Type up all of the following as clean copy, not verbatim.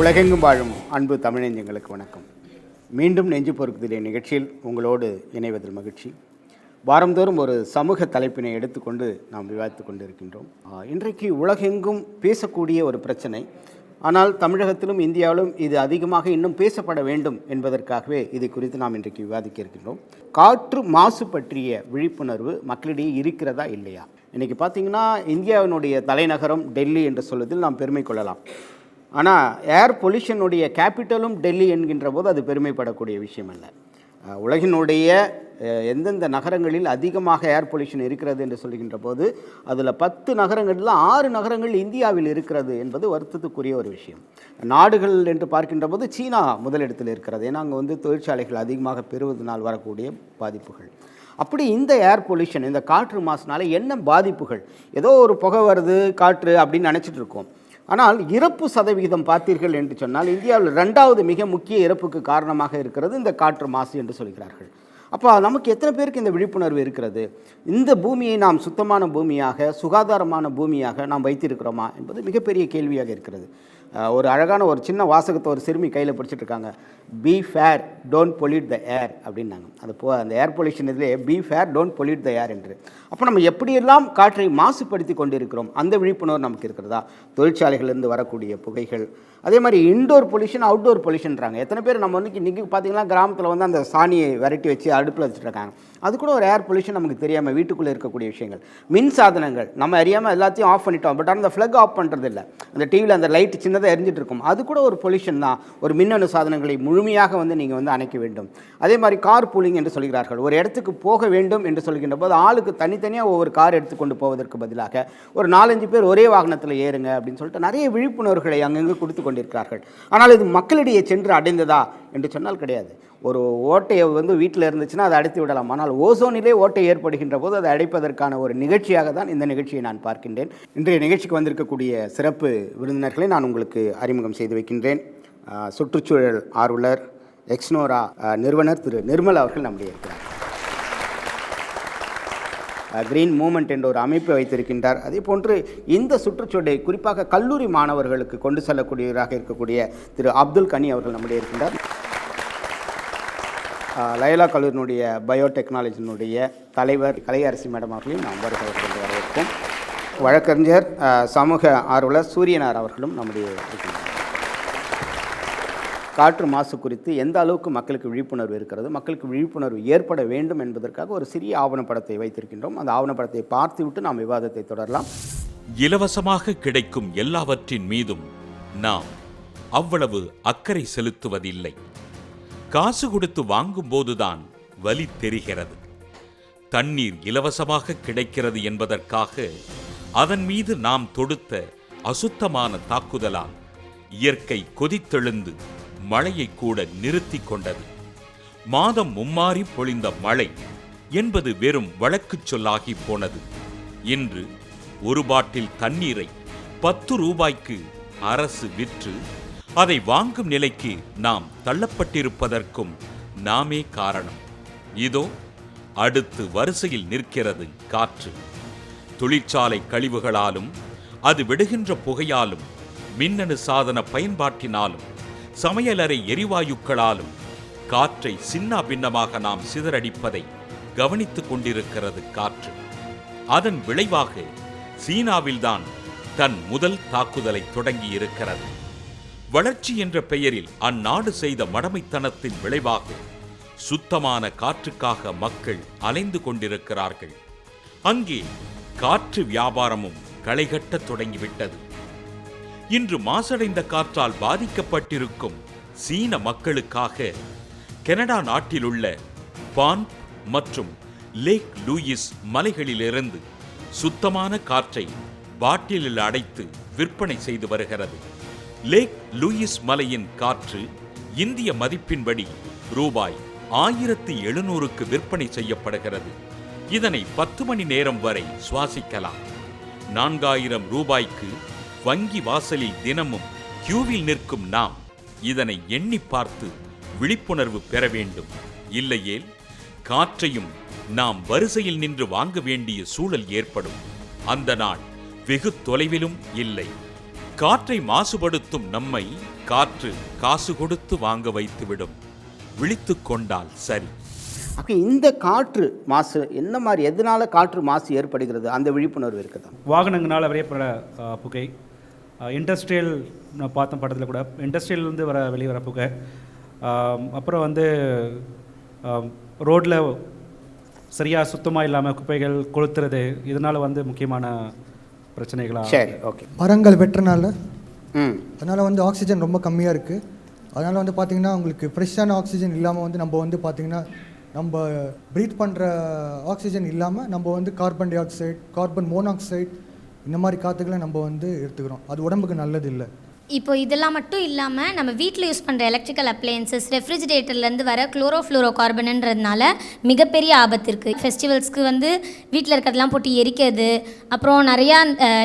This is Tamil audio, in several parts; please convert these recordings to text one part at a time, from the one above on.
உலகெங்கும் வாழும் அன்பு தமிழஞ்சங்களுக்கு வணக்கம். மீண்டும் நெஞ்சு பொறுக்குதிலே நிகழ்ச்சியில் உங்களோடு இணைவதில் மகிழ்ச்சி. வாரந்தோறும் ஒரு சமூக தலைப்பினை எடுத்துக்கொண்டு நாம் விவாதித்து கொண்டிருக்கின்றோம். இன்றைக்கு உலகெங்கும் பேசக்கூடிய ஒரு பிரச்சனை, ஆனால் தமிழகத்திலும் இந்தியாவிலும் இது அதிகமாக இன்னும் பேசப்பட வேண்டும் என்பதற்காகவே இது குறித்து நாம் இன்றைக்கு விவாதிக்க இருக்கின்றோம். காற்று மாசு பற்றிய விழிப்புணர்வு மக்களிடையே இருக்கிறதா இல்லையா? இன்றைக்கி பார்த்திங்கன்னா இந்தியாவினுடைய தலைநகரம் டெல்லி என்று சொல்வதில் நாம் பெருமை கொள்ளலாம். ஆனால் ஏர் பொல்யூஷனுடைய கேபிட்டலும் டெல்லி என்கின்ற போது அது பெருமைப்படக்கூடிய விஷயம் அல்ல. உலகினுடைய எந்தெந்த நகரங்களில் அதிகமாக ஏர் பொல்யூஷன் இருக்கிறது என்று சொல்கின்ற போது அதில் 10 நகரங்களில் 6 நகரங்கள் இந்தியாவில் இருக்கிறது என்பது வருத்தத்துக்குரிய ஒரு விஷயம். நாடுகள் என்று பார்க்கின்ற போது சீனா முதலிடத்தில் இருக்கிறது. ஏன்னா அங்கே தொழிற்சாலைகள் அதிகமாக பெறுவதனால் வரக்கூடிய பாதிப்புகள். அப்படி இந்த ஏர் பொல்யூஷன், இந்த காற்று மாசுனால என்ன பாதிப்புகள்? ஏதோ ஒரு புகை வருது காற்று அப்படின்னு நினச்சிட்டு இருக்கோம். ஆனால் இறப்பு சதவிகிதம் பார்த்தீர்கள் என்று சொன்னால் இந்தியாவில் 2வது மிக முக்கிய இறப்புக்கு காரணமாக இருக்கிறது இந்த காற்று மாசு என்று சொல்கிறார்கள். அப்போ நமக்கு எத்தனை பேருக்கு இந்த விழிப்புணர்வு இருக்கிறது? இந்த பூமியை நாம் சுத்தமான பூமியாக, சுகாதாரமான பூமியாக நாம் வைத்திருக்கிறோமா என்பது மிகப்பெரிய கேள்வியாக இருக்கிறது. ஒரு அழகான ஒரு சின்ன வாசகத்தை ஒரு சிறுமி கையில் பிடிச்சிட்டு இருக்காங்க. Be fair, don't pollute the air அப்படின்னாங்க. அந்த ஏர் பொல்யூஷன் இதிலே be fair, don't pollute the air என்று. அப்போ நம்ம எப்படியெல்லாம் காற்றை மாசுபடுத்தி கொண்டிருக்கிறோம், அந்த விழிப்புணர்வு நமக்கு இருக்கிறதா? தொழிற்சாலைகளிலிருந்து வரக்கூடிய புகைகள், அதே மாதிரி இன்டோர் பொல்யூஷன், அவுட்டோர் பொல்யூஷன்றாங்க. எத்தனை பேர் நம்ம இன்றைக்கி பார்த்தீங்கன்னா கிராமத்தில் அந்த சாணியை விரட்டி வச்சு அடுப்பில் வச்சுட்ருக்காங்க. அது கூட ஒரு ஏர் பொல்யூஷன் நமக்கு தெரியாமல் வீட்டுக்குள்ளே இருக்கக்கூடிய விஷயங்கள். மின் சாதனங்கள் நம்ம அறியாமல் எல்லாத்தையும் ஆஃப் பண்ணிட்டோம். பட் ஆனால் அந்த ஃப்ளக் ஆஃப் பண்ணுறது இல்லை. அந்த டிவியில் அந்த லைட் சின்னதாக எரிஞ்சிட்டு இருக்கும். அது கூட ஒரு பொல்யூஷன் தான். ஒரு மின்னணு சாதனங்களை முழுமையாக நீங்கள் அணைக்க வேண்டும். அதே மாதிரி கார் பூலிங் என்று சொல்கிறார்கள். ஒரு இடத்துக்கு போக வேண்டும் என்று சொல்கின்ற போது ஆளுக்கு தனித்தனியாக ஒவ்வொரு கார் எடுத்துக்கொண்டு போவதற்கு பதிலாக ஒரு 4-5 பேர் ஒரே வாகனத்தில் ஏறுங்க அப்படின்னு சொல்லிட்டு நிறைய விழிப்புணர்வுகளை அங்கங்கே கொடுத்து கொண்டிருக்கிறார்கள். ஆனால் இது மக்களிடையே சென்று அடைந்ததா என்று சொன்னால் கிடையாது. ஒரு ஓட்டையை வீட்டில் இருந்துச்சுன்னா அதை அடைத்து விடலாம். ஆனால் ஓசோனிலே ஓட்டை ஏற்படுகின்ற போது அதை அடைப்பதற்கான ஒரு நிகழ்ச்சியாக தான் இந்த நிகழ்ச்சியை நான் பார்க்கின்றேன். இன்றைய நிகழ்ச்சிக்கு வந்திருக்கக்கூடிய சிறப்பு விருந்தினர்களை நான் உங்களுக்கு அறிமுகம் செய்து வைக்கின்றேன். சுற்றுச்சூழல் ஆர்வலர், எக்ஸ்னோரா நிறுவனர் திரு நிர்மல் அவர்கள் நம்முடைய இருக்கிறார். கிரீன் மூமெண்ட் என்ற ஒரு அமைப்பை வைத்திருக்கின்றார். அதே போன்று இந்த சுற்றுச்சூழலை குறிப்பாக கல்லூரி மாணவர்களுக்கு கொண்டு செல்லக்கூடியவராக இருக்கக்கூடிய திரு அப்துல் கனி அவர்கள் நம்முடைய இருக்கின்றார். லயோலா கல்லூரியினுடைய பயோடெக்னாலஜியினுடைய தலைவர் கலையரசி மேடம் அவர்களையும் நாம் வருகிறவர்கள் வரவேற்போம். வழக்கறிஞர், சமூக ஆர்வலர் சூரியனார் அவர்களும் நம்முடைய இருக்கின்றனர். காற்று மாசு குறித்து எந்த அளவுக்கு மக்களுக்கு விழிப்புணர்வு இருக்கிறது, மக்களுக்கு விழிப்புணர்வு ஏற்பட வேண்டும் என்பதற்காக ஒரு சிறிய ஆவணப்படத்தை வைத்திருக்கின்றோம். அந்த ஆவணப்படத்தை பார்த்துவிட்டு நாம் விவாதத்தை தொடரலாம். இலவசமாக கிடைக்கும் எல்லாவற்றின் மீதும் நாம் அவ்வளவு அக்கறை செலுத்துவதில்லை. காசு கொடுத்து வாங்கும் போதுதான் வலி தெரிகிறது. தண்ணீர் இலவசமாக கிடைக்கிறது என்பதற்காக அதன் மீது நாம் தொடுத்த அசுத்தமான தாக்குதலால் இயற்கை கொதித்தெழுந்து மழையை கூட நிறுத்தி கொண்டது. மாதம் மும்மாறி பொழிந்த மழை என்பது வெறும் வழக்குச் சொல்லாகி போனது. இன்று ஒரு பாட்டில் தண்ணீரை 10 ரூபாய்க்கு அரசு விற்று அதை வாங்கும் நிலைக்கு நாம் தள்ளப்பட்டிருப்பதற்கும் நாமே காரணம். இதோ அடுத்து வரிசையில் நிற்கிறது காற்று. தொழிற்சாலை கழிவுகளாலும் அது விடுகின்ற புகையாலும், மின்னணு சாதன பயன்பாட்டினாலும், சமையலறை எரிவாயுக்களாலும் காற்றை சின்ன பின்னமாக நாம் சிதறடிப்பதை கவனித்துக் கொண்டிருக்கிறது காற்று. அதன் விளைவாக சீனாவில்தான் தன் முதல் தாக்குதலை தொடங்கியிருக்கிறது. வளர்ச்சி என்ற பெயரில் அந்நாடு செய்த மடமைத்தனத்தின் விளைவாக சுத்தமான காற்றுக்காக மக்கள் அலைந்து கொண்டிருக்கிறார்கள். அங்கே காற்று வியாபாரமும் களைகட்ட தொடங்கிவிட்டது. இன்று மாசடைந்த காற்றால் பாதிக்கப்பட்டிருக்கும் சீன மக்களுக்காக கனடா நாட்டிலுள்ள பான்ஃப் மற்றும் லேக் லூயிஸ் மலைகளிலிருந்து சுத்தமான காற்றை பாட்டிலில் அடைத்து விற்பனை செய்து வருகிறது. லேக் லூயிஸ் மலையின் காற்று இந்திய மதிப்பின்படி ரூபாய் 1700க்கு விற்பனை செய்யப்படுகிறது. இதனை 10 மணி நேரம் வரை சுவாசிக்கலாம். 4000 ரூபாய்க்கு வங்கி வாசலில் தினமும் கியூவில் நிற்கும் நாம் இதனை எண்ணி பார்த்து விழிப்புணர்வு பெற வேண்டும். இல்லையேல் காற்றையும் நாம் வரிசையில் நின்று வாங்க வேண்டிய சூழல் ஏற்படும். அந்த நாள் வெகு தொலைவிலும் இல்லை. காற்றை மாசுபடுத்தும் நம்மை காற்று காசு கொடுத்து வாங்க வைத்துவிடும். விழித்துக் கொண்டால் சரி. அப்போ இந்த காற்று மாசு என்ன மாதிரி, எதனால காற்று மாசு ஏற்படுகிறது, அந்த விழிப்புணர்வு இருக்குதா? வாகனங்களால் வெளியேற புகை, இண்டஸ்ட்ரியல் பார்த்தோம் படத்தில் கூட, இண்டஸ்ட்ரியல்லேருந்து வெளியே புகை, அப்புறம் வந்து ரோட்டில் சரியாக சுத்தமாக இல்லாமல் குப்பைகள் கொளுத்துறது, இதனால் வந்து முக்கியமான பிரச்சனைகளாக. சரி, ஓகே. மரங்கள் வெட்டுறனால அதனால் வந்து ஆக்சிஜன் ரொம்ப கம்மியாக இருக்குது. அதனால் வந்து பார்த்திங்கன்னா உங்களுக்கு ஃப்ரெஷ்ஷான ஆக்சிஜன் இல்லாமல் வந்து நம்ம வந்து பார்த்திங்கன்னா நம்ம ப்ரீத் பண்ணுற ஆக்சிஜன் இல்லாமல் நம்ம வந்து carbon di oxide, carbon monoxide இந்த மாதிரி காற்றுகளை நம்ம வந்து எடுத்துக்கிறோம். அது உடம்புக்கு நல்லது இல்லை. இப்போ இதெல்லாம் மட்டும் இல்லாமல் நம்ம வீட்டில் யூஸ் பண்ணுற எலக்ட்ரிக்கல் அப்ளையன்சஸ், ரெஃப்ரிஜிரேட்டர்லேருந்து வர குளோரோஃப்ளூரோ கார்பனுன்றதுனால மிகப்பெரிய ஆபத்து இருக்குது. ஃபெஸ்டிவல்ஸ்க்கு வந்து வீட்டில் இருக்கிறதெல்லாம் போட்டு எரிக்கிறது, அப்புறம் நிறையா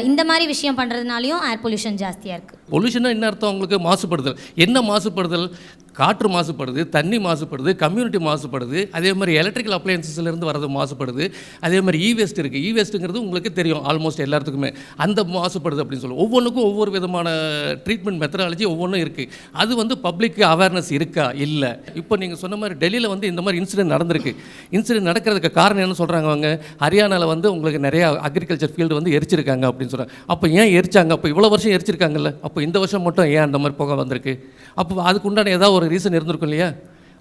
இந்த மாதிரி விஷயம் பண்ணுறதுனாலையும் ஏர் பொல்யூஷன் ஜாஸ்தியாக இருக்குது. பொல்யூஷன்னா என்ன அர்த்தம் உங்களுக்கு? மாசுபடுதல். என்ன மாசுபடுதல்? காற்று மாசுபடுது, தண்ணி மாசுபடுது, கம்யூனிட்டி மாசுபடுது, அதே மாதிரி எலக்ட்ரிக்கல் அப்ளையன்சஸ்லேருந்து வரது மாசுபடுது, அதே மாதிரி இவேஸ்ட் இருக்குது. இவேஸ்ட்டுங்கிறது உங்களுக்கு தெரியும் ஆல்மோஸ்ட் எல்லாத்துக்குமே. அந்த மாசுபடுது அப்படின்னு சொல்லுவோம். ஒவ்வொன்றுக்கும் ஒவ்வொரு விதமான ட்ரீட்மெண்ட் மெத்தடாலஜி ஒவ்வொன்றும் இருக்குது. அது வந்து பப்ளிக்கு அவேர்னஸ் இருக்கா? இல்லை. இப்போ நீங்கள் சொன்ன மாதிரி டெல்லியில் வந்து இந்த மாதிரி இன்சிடென்ட் நடந்திருக்கு. இன்சிடென்ட் நடக்கிறதுக்கு காரணம் என்ன சொல்கிறாங்க அவங்க? ஹரியானாவில் வந்து உங்களுக்கு நிறையா அக்ரிகல்ச்சர் ஃபீல்டு வந்து எரிச்சிருக்காங்க அப்படின்னு சொல்கிறாங்க. அப்போ ஏன் எரிச்சாங்க? அப்போ இவ்வளோ வருஷம் எரிச்சிருக்காங்கல்ல, அப்போ இந்த வருஷம் மட்டும் ஏன் அந்த மாதிரி புகை வந்திருக்கு? அப்போ அதுக்கு உண்டான ஏதாவது ஒரு ரீசன் இருந்திருக்கும் இல்லையா?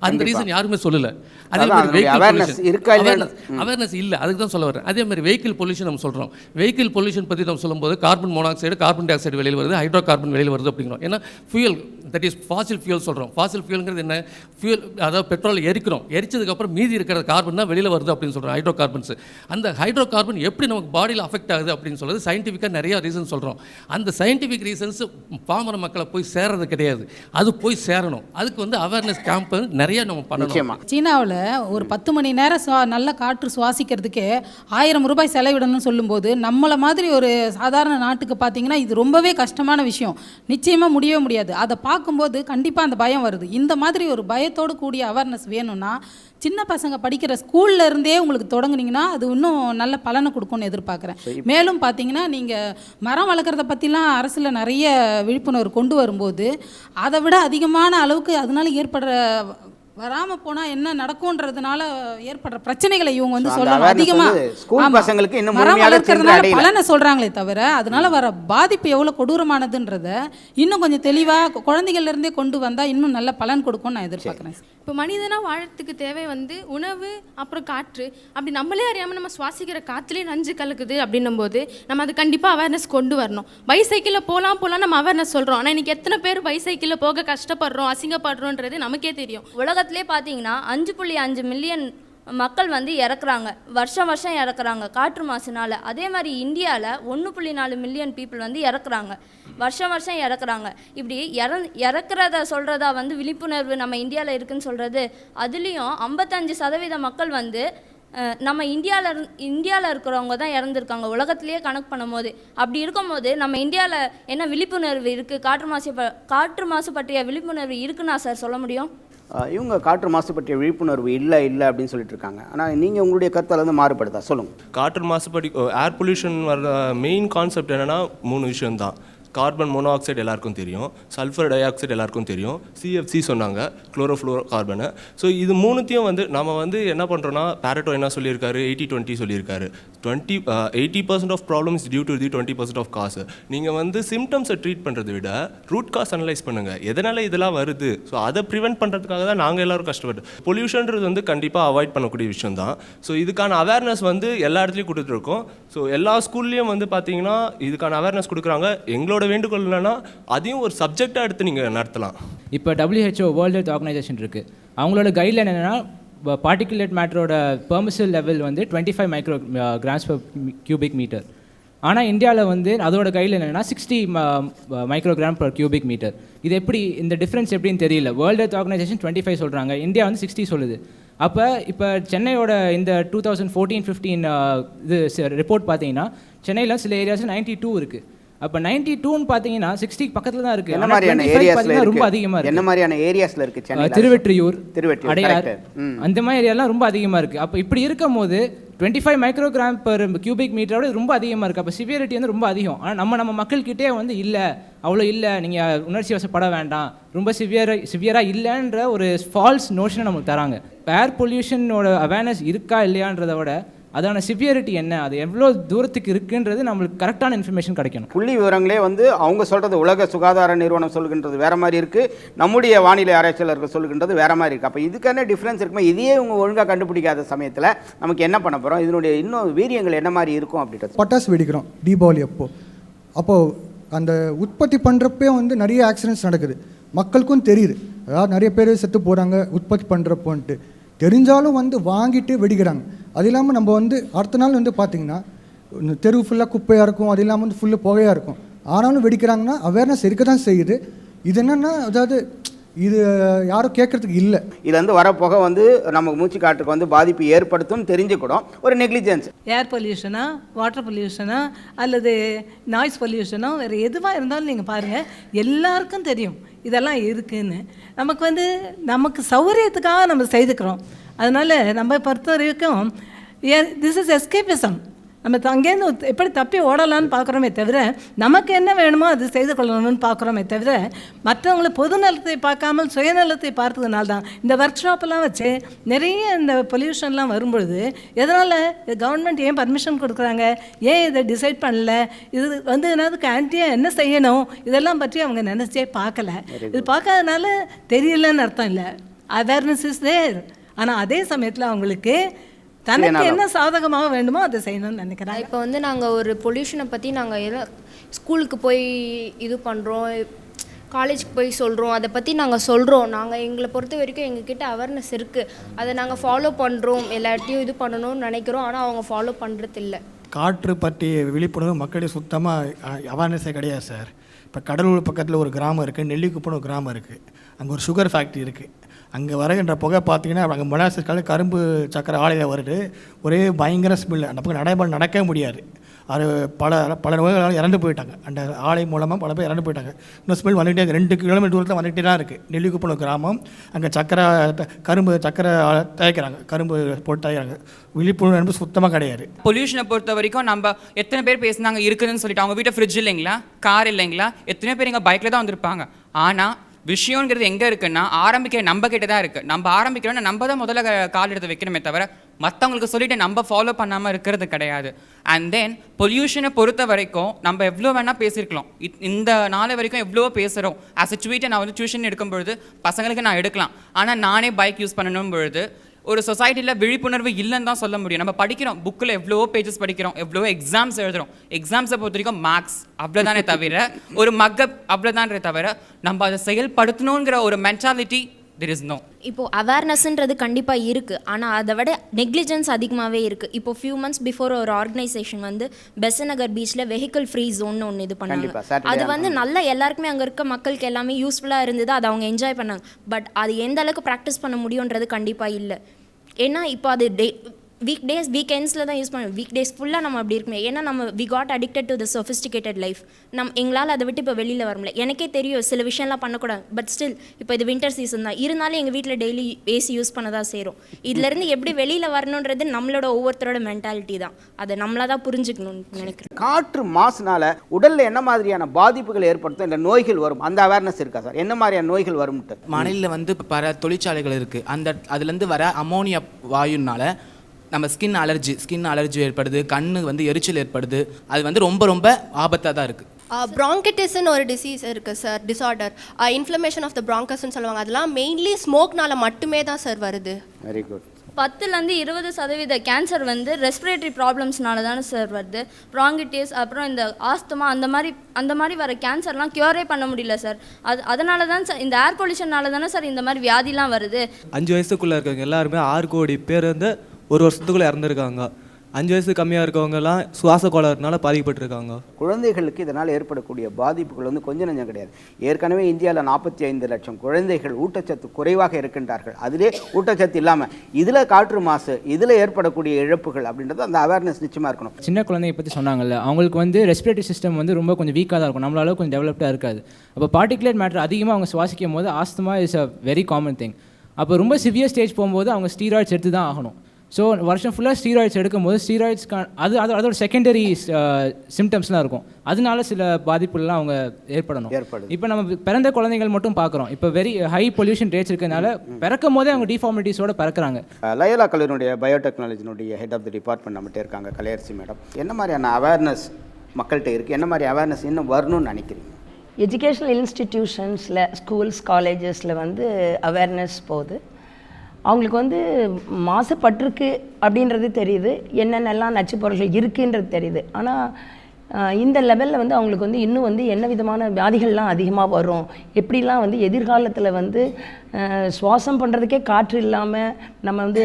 அந்த ரீசன் யாருமே சொல்லல. அதே மாதிரி அவேர்னஸ் இல்லை, அதுக்கு தான் சொல்ல வரேன். அதே மாதிரி வெஹிக்கிள் பொல்யூஷன் நம்ம சொல்கிறோம். வெஹிக்கிள் பொல்யூஷன் பற்றி நம்ம சொல்லும்போது carbon monoxide, carbon di oxide வெளியில் வருது, ஹைட்ரோ கார்பன் வெளியில் வருது அப்படிங்கிறோம். ஏன்னா fuel, that is Fazil fuel சொல்கிறோம். ஃபாசில் ஃபியூலுங்கிறது என்ன? ஃபியூல், அதாவது பெட்ரோல் எரிக்கிறோம், எரிச்சதுக்கப்புறம் மீதி இருக்கிற கார்பன் தான் வெளியில் வருது அப்படின்னு சொல்கிறோம், ஹைட்ரோ கார்பன்ஸ். அந்த ஹைட்ரோ கார்பன் எப்படி நமக்கு பாடியில் அஃபெக்ட் ஆகுது அப்படின்னு சொல்கிறது சயின்டிஃபிக்காக நிறையா ரீசன் சொல்கிறோம். அந்த சயின்டிஃபிக் ரீசன்ஸ் பாமர மக்களை போய் சேரது கிடையாது, அது போய் சேரணும். அதுக்கு வந்து அவேர்னஸ் கேம்ப் நிறைய நம்ம பண்ணணும். சீனாவில் ஒரு 10 மணி நேரம் நல்ல காற்று சுவாசிக்கிறதுக்கே 1000 ரூபாய் செலவிடணும்னு சொல்லும்போது நம்மளை மாதிரி ஒரு சாதாரண நாட்டுக்கு பார்த்தீங்கன்னா இது ரொம்பவே கஷ்டமான விஷயம். நிச்சயமாக முடியவே முடியாது. அதை பார்க்கும்போது கண்டிப்பாக அந்த பயம் வருது. இந்த மாதிரி ஒரு பயத்தோடு கூடிய அவேர்னஸ் வேணும்னா சின்ன பசங்க படிக்கிற ஸ்கூல்ல இருந்தே உங்களுக்கு தொடங்குனீங்கன்னா அது இன்னும் நல்ல பலனை கொடுக்கும்னு எதிர்பார்க்குறேன். மேலும் பார்த்தீங்கன்னா நீங்கள் மரம் வளர்க்குறத பற்றிலாம் அரசில் நிறைய விழிப்புணர்வு கொண்டு வரும்போது அதை விட அதிகமான அளவுக்கு அதனால ஏற்படுற வராமல் போனால் என்ன நடக்கும்ன்றதுனால ஏற்படுற பிரச்சனைகளை இவங்க வந்து சொல்லணும். அதிகமாக மரம் வளர்க்கறதுனால பலனை சொல்கிறாங்களே தவிர அதனால வர பாதிப்பு எவ்வளோ கொடூரமானதுன்றத இன்னும் கொஞ்சம் தெளிவாக குழந்தைகள்லேருந்தே கொண்டு வந்தால் இன்னும் நல்ல பலன் கொடுக்கும்னு நான் எதிர்பார்க்குறேன். இப்போ மனிதனாக வாழறதுக்கு தேவை வந்து உணவு, அப்புறம் காற்று. அப்படி நம்மளே அறியாமல் நம்ம சுவாசிக்கிற காற்றுலேயே நஞ்சு கலக்குது அப்படின்னும் போது நம்ம அது கண்டிப்பாக அவேர்னஸ் கொண்டு வரணும். பைசைக்கிளில் போகலாம் நம்ம அவேர்னஸ் சொல்கிறோம். ஆனால் இன்றைக்கி எத்தனை பேர் பைசைக்கிளில் போக கஷ்டப்படுறோம், அசிங்கப்படுறோன்றது நமக்கே தெரியும். உலகத்திலே பார்த்தீங்கன்னா 5.5 மில்லியன் மக்கள் வந்து இறக்குறாங்க, வருஷம் இறக்குறாங்க காற்று மாசுனால. அதே மாதிரி இந்தியாவில் 1.4 மில்லியன் பீப்புள் வந்து இறக்குறாங்க, வருஷம் இறக்குறாங்க. இப்படி இறக்குறத சொல்கிறதா வந்து விழிப்புணர்வு நம்ம இந்தியாவில் இருக்குதுன்னு சொல்கிறது. அதுலேயும் 55% மக்கள் வந்து நம்ம இந்தியாவில் இருக்கிறவங்க தான் இறந்துருக்காங்க உலகத்திலேயே கணக்கு பண்ணும்போது. அப்படி இருக்கும்போது நம்ம இந்தியாவில் என்ன விழிப்புணர்வு இருக்குது? காற்று மாசு பற்றிய விழிப்புணர்வு இருக்குன்னா சார் சொல்ல முடியும்? இவங்க காற்று மாசு பற்றிய விழிப்புணர்வு இல்லை அப்படின்னு சொல்லிட்டு இருக்காங்க. ஆனால் நீங்கள் உங்களுடைய கருத்தால் வந்து மாறுபடுதா? சொல்லுங்கள். காற்று மாசுபடி ஏர் பொல்யூஷன் வர மெயின் கான்செப்ட் என்னென்னா 3 விஷயம்தான். கார்பன் மோனோஆக்சைடு எல்லாருக்கும் தெரியும், சல்ஃபர் டை ஆக்சைடு எல்லாருக்கும் தெரியும், சிஎஃப்சி சொன்னாங்க, குளோரோஃப்ளூரோ கார்பனு. ஸோ இது மூணுத்தையும் வந்து நம்ம வந்து என்ன பண்ணுறோன்னா, பேரட்டோ என்ன சொல்லியிருக்காரு, 80-20 சொல்லியிருக்காரு. 80% of problem is due to the 20% of cause. நீங்கள் வந்து சிம்டம்ஸை ட்ரீட் பண்ணுறதை விட ரூட் காஸ் அனலைஸ் பண்ணுங்கள், எதனால் இதெல்லாம் வருது. ஸோ அதை ப்ரிவென்ட் பண்ணுறதுக்காக தான் நாங்கள் எல்லோரும் கஷ்டப்பட்டு. பொல்யூஷன்றது வந்து கண்டிப்பாக அவாய்ட் பண்ணக்கூடிய விஷயம் தான். ஸோ இதுக்கான அவேர்னஸ் வந்து எல்லா இடத்துலையும் கொடுத்துருக்கோம். ஸோ எல்லா ஸ்கூல்லேயும் வந்து பார்த்தீங்கன்னா இதுக்கான அவேர்னஸ் கொடுக்குறாங்க. எங்களோட வேண்டுகோள் என்னன்னா அதையும் ஒரு சப்ஜெக்டாக எடுத்து நீங்கள் நடத்தலாம். இப்போ WHO வேர்ல்டு ஹெல்த் ஆர்கனைசேஷன் இருக்குது, அவங்களோட கைட்லைன் என்னென்னா பார்ட்டிகுலேட் மேட்டரோட பெர்மிசிவ் லெவல் வந்து 25 micro grams per cubic metre. ஆனால் இந்தியாவில் வந்து அதோட கைட்லைன் என்னென்னா 60 மைக்ரோகிராம் per cubic மீட்டர். இது எப்படி இந்த டிஃப்ரென்ஸ் எப்படின்னு தெரியல. வேர்ல்டு ஹெல்த் ஆர்கனைசேஷன் 25 சொல்கிறாங்க, இந்தியா வந்து 60 சொல்லுது. அப்போ இப்போ சென்னையோட இந்த 2014-15 இது ரிப்போர்ட் பார்த்தீங்கன்னா சென்னையில் சில ஏரியாஸில் 92 இருக்குது. அப்போ 92ன்னு பார்த்தீங்கன்னா 60 பக்கத்தில் தான் இருக்குது. என்ன மாதிரியான ஏரியாஸ்ல ரொம்ப அதிகமாக இருக்குது? என்ன மாதிரியான ஏரியாஸில் இருக்குது? சென்னை, திருவெற்றியூர், அடையார், அந்த மாதிரி ஏரியாலாம் ரொம்ப அதிகமாக இருக்குது. அப்போ இப்படி இருக்கும் போது 25 மைக்ரோகிராம் பெர் கியூபிக் மீட்டரோட ரொம்ப அதிகமாக இருக்குது. அப்போ சிவியரிட்டி வந்து ரொம்ப அதிகம். ஆனால் நம்ம மக்கள்கிட்டே வந்து இல்லை, அவ்வளோ இல்லை, நீங்கள் உணர்ச்சி வசப்பட வேண்டாம், ரொம்ப சிவியராக இல்லைன்ற ஒரு ஃபால்ஸ் நோஷனை நமக்கு தராங்க. ஏர் பொல்யூஷனோட அவேர்னஸ் இருக்கா இல்லையான்றதை விட அதான சிவியரிட்டி என்ன, அது எவ்வளோ தூரத்துக்கு இருக்குன்றது நம்மளுக்கு கரெக்டான இன்ஃபர்மேஷன் கிடைக்கணும். புள்ளி விவரங்களே வந்து அவங்க சொல்கிறது உலக சுகாதார நிறுவனம் சொல்கின்றது வேறு மாதிரி இருக்குது, நம்முடைய வானிலை ஆராய்ச்சியாளர்கள் சொல்கின்றது வேறு மாதிரி இருக்குது. அப்போ இதுக்கான டிஃப்ரென்ஸ் இருக்குமா? இதையே இவங்க ஒழுங்காக கண்டுபிடிக்காத சமயத்தில் நமக்கு என்ன பண்ண போகிறோம், இதனுடைய இன்னும் வீரியங்கள் என்ன மாதிரி இருக்கும் அப்படின்றது. பட்டாசு வெடிக்கிறோம் தீபாவளி அப்போது அந்த உற்பத்தி பண்ணுறப்பே வந்து நிறைய ஆக்சிடென்ட்ஸ் நடக்குது, மக்களுக்கும் தெரியுது. அதாவது நிறைய பேர் செத்து போகிறாங்க உற்பத்தி பண்ணுறப்போன்ட்டு தெரிஞ்சாலும் வந்து வாங்கிட்டு வெடிக்கிறாங்க. அது இல்லாமல் நம்ம வந்து அடுத்த நாள் வந்து பார்த்திங்கன்னா தெரு ஃபுல்லாக குப்பையாக இருக்கும், அது இல்லாமல் வந்து ஃபுல்லாக புகையாக இருக்கும். ஆனாலும் வெடிக்கிறாங்கன்னா அவேர்னஸ் இருக்க தான் செய்யுது. இது என்னென்னா அதாவது இது யாரும் கேட்குறதுக்கு இல்லை. இதுலேருந்து வர புகை வந்து நமக்கு மூச்சு காற்றுக்கு வந்து பாதிப்பு ஏற்படுத்தும் தெரிஞ்சுக்கூடும் ஒரு நெக்லிஜென்ஸ். ஏர் பொல்யூஷனா, வாட்டர் பொல்யூஷனா, அல்லது நாய்ஸ் பொல்யூஷனோ, வேறு எதுவாக இருந்தாலும் நீங்கள் பாருங்கள், எல்லாருக்கும் தெரியும் இதெல்லாம் இருக்குதுன்னு. நமக்கு வந்து நமக்கு சௌகரியத்துக்காக நம்ம செய்துக்கிறோம். அதனால் நம்ம பொறுத்த வரைக்கும் திஸ் இஸ் எஸ்கேபிசம். நம்ம அங்கேருந்து எப்படி தப்பி ஓடலான்னு பார்க்குறோமே தவிர நமக்கு என்ன வேணுமோ அது செய்து கொள்ளணும்னு பார்க்குறோமே தவிர மற்றவங்கள பொது நலத்தை பார்க்காமல் சுயநலத்தை பார்த்ததுனால தான் இந்த ஒர்க் ஷாப்பெல்லாம் வச்சு நிறைய இந்த பொல்யூஷன்லாம் வரும்பொழுது எதனால் கவர்மெண்ட் ஏன் பர்மிஷன் கொடுக்குறாங்க, ஏன் இதை டிசைட் பண்ணல, இது வந்து என்னதுக்கு ஆன்டியாக என்ன செய்யணும், இதெல்லாம் பற்றி அவங்க நினச்சே பார்க்கல. இது பார்க்காதனால தெரியலன்னு அர்த்தம் இல்லை, அவேர்னஸ் இஸ் தேர். ஆனால் அதே சமயத்தில் அவங்களுக்கு தனக்கு என்ன சாதகமாக வேண்டுமோ அதை செய்யணும்னு நினைக்கிறேன். இப்போ வந்து நாங்கள் ஒரு பொல்யூஷனை பற்றி நாங்கள் ஸ்கூலுக்கு போய் இது பண்ணுறோம், காலேஜுக்கு போய் சொல்கிறோம், அதை பற்றி நாங்கள் சொல்கிறோம். நாங்கள் எங்களை பொறுத்த வரைக்கும் எங்ககிட்ட அவேர்னஸ் இருக்குது, அதை நாங்கள் ஃபாலோ பண்ணுறோம், எல்லாத்தையும் இது பண்ணணும்னு நினைக்கிறோம். ஆனால் அவங்க ஃபாலோ பண்ணுறதில்ல. காற்று பற்றிய விழிப்புணர்வு மக்களுடைய சுத்தமாக அவேர்னஸே கிடையாது சார். இப்போ கடலூர் பக்கத்தில் ஒரு கிராமம் இருக்குது, நெல்லிக்குப்பன்னு ஒரு கிராமம் இருக்குது, அங்கே ஒரு சுகர் ஃபேக்ட்ரி இருக்குது. அங்கே வருகின்ற புகை பார்த்தீங்கன்னா அங்கே மொலாசஸ் கரும்பு சக்கரை ஆலையில் வருது, ஒரே பயங்கர ஸ்மெல். அந்த பக்கம் நடக்கவே முடியாது. அது பல நோய்களால் இறந்து போயிட்டாங்க, அந்த ஆலை மூலமாக பல பேர் இறந்து போயிட்டாங்க. இன்னும் ஸ்மெல் வந்துகிட்டே 2 கிலோமீட்டர் தூரத்தில் வந்துகிட்டே தான் இருக்குது. நெல்லிக்குப்பம் கிராமம், அங்கே கரும்பு சக்கரை தயாரிக்கிறாங்க, கரும்பு போட்டு தயாரிக்கிறாங்க. விழிப்புணர்வு சுத்தமாக கிடையாது. பொல்யூஷனை பொறுத்த வரைக்கும் நம்ம எத்தனை பேர் பேசுனாங்க இருக்குதுன்னு சொல்லிட்டு, அவங்க வீட்டை ஃப்ரிட்ஜ் இல்லைங்களா, கார் இல்லைங்களா, எத்தனை பேர் எங்கள் பைக்கில் தான் வந்திருப்பாங்க. ஆனால் விஷயங்கிறது எங்கே இருக்குன்னா ஆரம்பிக்கிற நம்ம கிட்ட தான் இருக்குது. நம்ம ஆரம்பிக்கிறோன்னா நம்ம தான் முதல்ல கால் எடுத்து வைக்கணுமே தவிர மற்றவங்களுக்கு சொல்லிட்டு நம்ம ஃபாலோ பண்ணாமல் இருக்கிறது கிடையாது. அண்ட் தென் பொல்யூஷனை பொறுத்த வரைக்கும் நம்ம எவ்வளோ வேணால் பேசியிருக்கலாம். இந்த நாளை வரைக்கும் எவ்வளோ பேசுகிறோம். ஆஸ் எ ட்வீட்டை நான் வந்து டியூஷன் எடுக்கும் பொழுது பசங்களுக்கு நான் எடுக்கலாம், ஆனால் நானே பைக் யூஸ் பண்ணணும் பொழுது ஒரு சொசைட்டியில் விழிப்புணர்வு இல்லைன்னு தான் சொல்ல முடியும். நம்ம படிக்கிறோம், புக்கில் எவ்வளோ பேஜஸ் படிக்கிறோம், எவ்வளோ எக்ஸாம்ஸ் எழுதுகிறோம். எக்ஸாம்ஸை பொறுத்த வரைக்கும் மேக்ஸ் அவ்வளோதானே தவிர ஒரு மக்கப் அவ்வளோதானே தவிர நம்ம அதை செயல்படுத்தணுங்கிற ஒரு மென்டாலிட்டி there is no. இப்போது அவேர்னஸ்ன்றது கண்டிப்பாக இருக்குது, ஆனால் அதை விட நெக்லிஜென்ஸ் அதிகமாகவே இருக்குது. இப்போது ஃபியூ மந்த்ஸ் பிஃபோர் ஒரு ஆர்கனைசேஷன் வந்து பெசநகர் பீச்சில் வெஹிக்கிள் ஃப்ரீ ஜோன்னு ஒன்று இது பண்ணாங்க. அது வந்து நல்லா எல்லாருக்குமே அங்கே இருக்க மக்களுக்கு எல்லாமே யூஸ்ஃபுல்லாக இருந்தது, அதை அவங்க என்ஜாய் பண்ணாங்க. பட் அது எந்த அளவுக்கு ப்ராக்டிஸ் பண்ண முடியுன்றது கண்டிப்பாக இல்லை. ஏன்னா இப்போ அது வீக் டேஸ் வீக்கெண்ட்ஸில் தான் யூஸ் பண்ணுவோம். வீக் டேஸ் ஃபுல்லாக நம்ம அப்படி இருக்குமே, ஏன்னா நம்ம we got addicted to the sophisticated life. எங்களால் அதை விட்டு இப்போ வெளியில் வர முடியல. எனக்கே தெரியும் சில விஷயம்லாம் பண்ணக்கூடாது, பட் ஸ்டில் இப்போ இது வின்டர் சீசன் தான் இருந்தாலும் எங்கள் வீட்டில் டெய்லி ஏசி யூஸ் பண்ண தான் செய்கிறோம். இதுலேருந்து எப்படி வெளியில் வரணுன்றது நம்மளோட ஒவ்வொருத்தரோட மென்டாலிட்டி தான், அதை நம்மளாக தான் புரிஞ்சுக்கணும்னு நினைக்கிறேன். காற்று மாசுனால உடலில் என்ன மாதிரியான பாதிப்புகள் ஏற்படுத்தும், இல்லை நோய்கள் வரும், அந்த அவேர்னஸ் இருக்கா சார்? என்ன மாதிரியான நோய்கள் வரும்ட்டு? மணலில் வந்து பல தொழிற்சாலைகள் இருக்குது, அதுலேருந்து வர அமோனியா வாயுனால நம்ம ஸ்கின் அலர்ஜி ஏற்படுது, கண்ணு வந்து எரிச்சல் ஏற்படுது. அது வந்து ரொம்ப ரொம்ப ஆபத்தாக தான் இருக்குது. ப்ராங்கிட்டிஸ்ன்னு ஒரு டிசீஸ் இருக்குது sir, disorder, inflammation of the ப்ராங்கஸ்ன்னு சொல்லுவாங்க. அதெல்லாம் மெயின்லி ஸ்மோக்னால மட்டுமே தான் சார் வருது. Very good. 10லேருந்து 20% கேன்சர் வந்து ரெஸ்பிரேட்டரி ப்ராப்ளம்ஸ்னால தானே சார் வருது. ப்ராங்கிட்டிஸ் அப்புறம் இந்த ஆஸ்துமா அந்த மாதிரி வர கேன்சர்லாம் க்யூரே பண்ண முடியல சார். அதனால தான் சார் இந்த ஏர் பொல்யூஷனால தானே சார் இந்த மாதிரி வியாதிலாம் வருது. 5 வயசுக்குள்ளே இருக்கவங்க எல்லாருமே 6 கோடி பேர் வந்து ஒரு வருஷத்துக்குள்ளே இறந்துருக்காங்க. 5 வயசு கம்மியாக இருக்கவங்கலாம் சுவாச கோளாறுனால பாதிக்கப்பட்டிருக்காங்க. குழந்தைகளுக்கு இதனால் ஏற்படக்கூடிய பாதிப்புகள் வந்து கொஞ்சம் நஞ்சம் கிடையாது. ஏற்கனவே இந்தியாவில் 45 லட்சம் குழந்தைகள் ஊட்டச்சத்து குறைவாக இருக்கின்றார்கள். அதிலே ஊட்டச்சத்து இல்லாமல் இதில் காற்று மாசு, இதில் ஏற்படக்கூடிய இழப்புகள் அப்படின்றது அந்த அவேர்னஸ் நிச்சயமாக இருக்கணும். சின்ன குழந்தைய பற்றி சொன்னாங்கல்ல, அவங்களுக்கு வந்து ரெஸ்பிரேட்டரி சிஸ்டம் வந்து ரொம்ப கொஞ்சம் வீக்காக தான் இருக்கும், நம்மளால கொஞ்சம் டெவலப்டாக இருக்காது. அப்போ பார்ட்டிகுலேட் மேட்டர் அதிகமாக அவங்க சுவாசிக்கும் போது asthma is a very common thing. அப்போ ரொம்ப சிவியர் ஸ்டேஜ் போகும்போது அவங்க ஸ்டீராய்ட்ஸ் எடுத்து தான் ஆகணும். ஸோ வருஷம் ஃபுல்லாக ஸ்டீராய்ட்ஸ் எடுக்கும்போது அதோட செகண்டரி சிம்டம்ஸ்லாம் இருக்கும். அதனால சில பாதிப்புலாம் அவங்க ஏற்படணும். இப்போ நம்ம பிறந்த குழந்தைகள் மட்டும் பார்க்குறோம். இப்போ வெரி ஹை பொல்யூஷன் ரேட்ஸ் இருக்கிறதுனால பிறக்கும் போதே அவங்க டிஃபார்மிட்டிஸோட பிறக்கிறாங்க. லயோலா கல்லூரியினுடைய பயோடெக்னாலஜினுடைய ஹெட் ஆஃப் தி டிபார்ட்மெண்ட் நம்மகிட்ட இருக்காங்க, கலையரசி மேடம். என்ன மாதிரியான அவேர்னஸ் மக்கள்கிட்ட இருக்குது, என்ன மாதிரி அவேர்னஸ் இன்னும் வரணும்னு நினைக்கிறீங்க? எஜுகேஷ்னல் இன்ஸ்டிடியூஷன்ஸில், ஸ்கூல்ஸ், காலேஜஸில் வந்து அவேர்னஸ் போகுது. அவங்களுக்கு வந்து மாசுபட்டிருக்கு அப்படின்றது தெரியுது, என்னென்னலாம் நச்சு பொருள்கள் இருக்குன்றது தெரியுது. ஆனால் இந்த லெவலில் வந்து அவங்களுக்கு வந்து இன்னும் வந்து என்ன விதமான வியாதிகள்லாம் அதிகமாக வரும், எப்படிலாம் வந்து எதிர்காலத்தில் வந்து சுவாசம் பண்ணுறதுக்கே காற்று இல்லாமல் நம்ம வந்து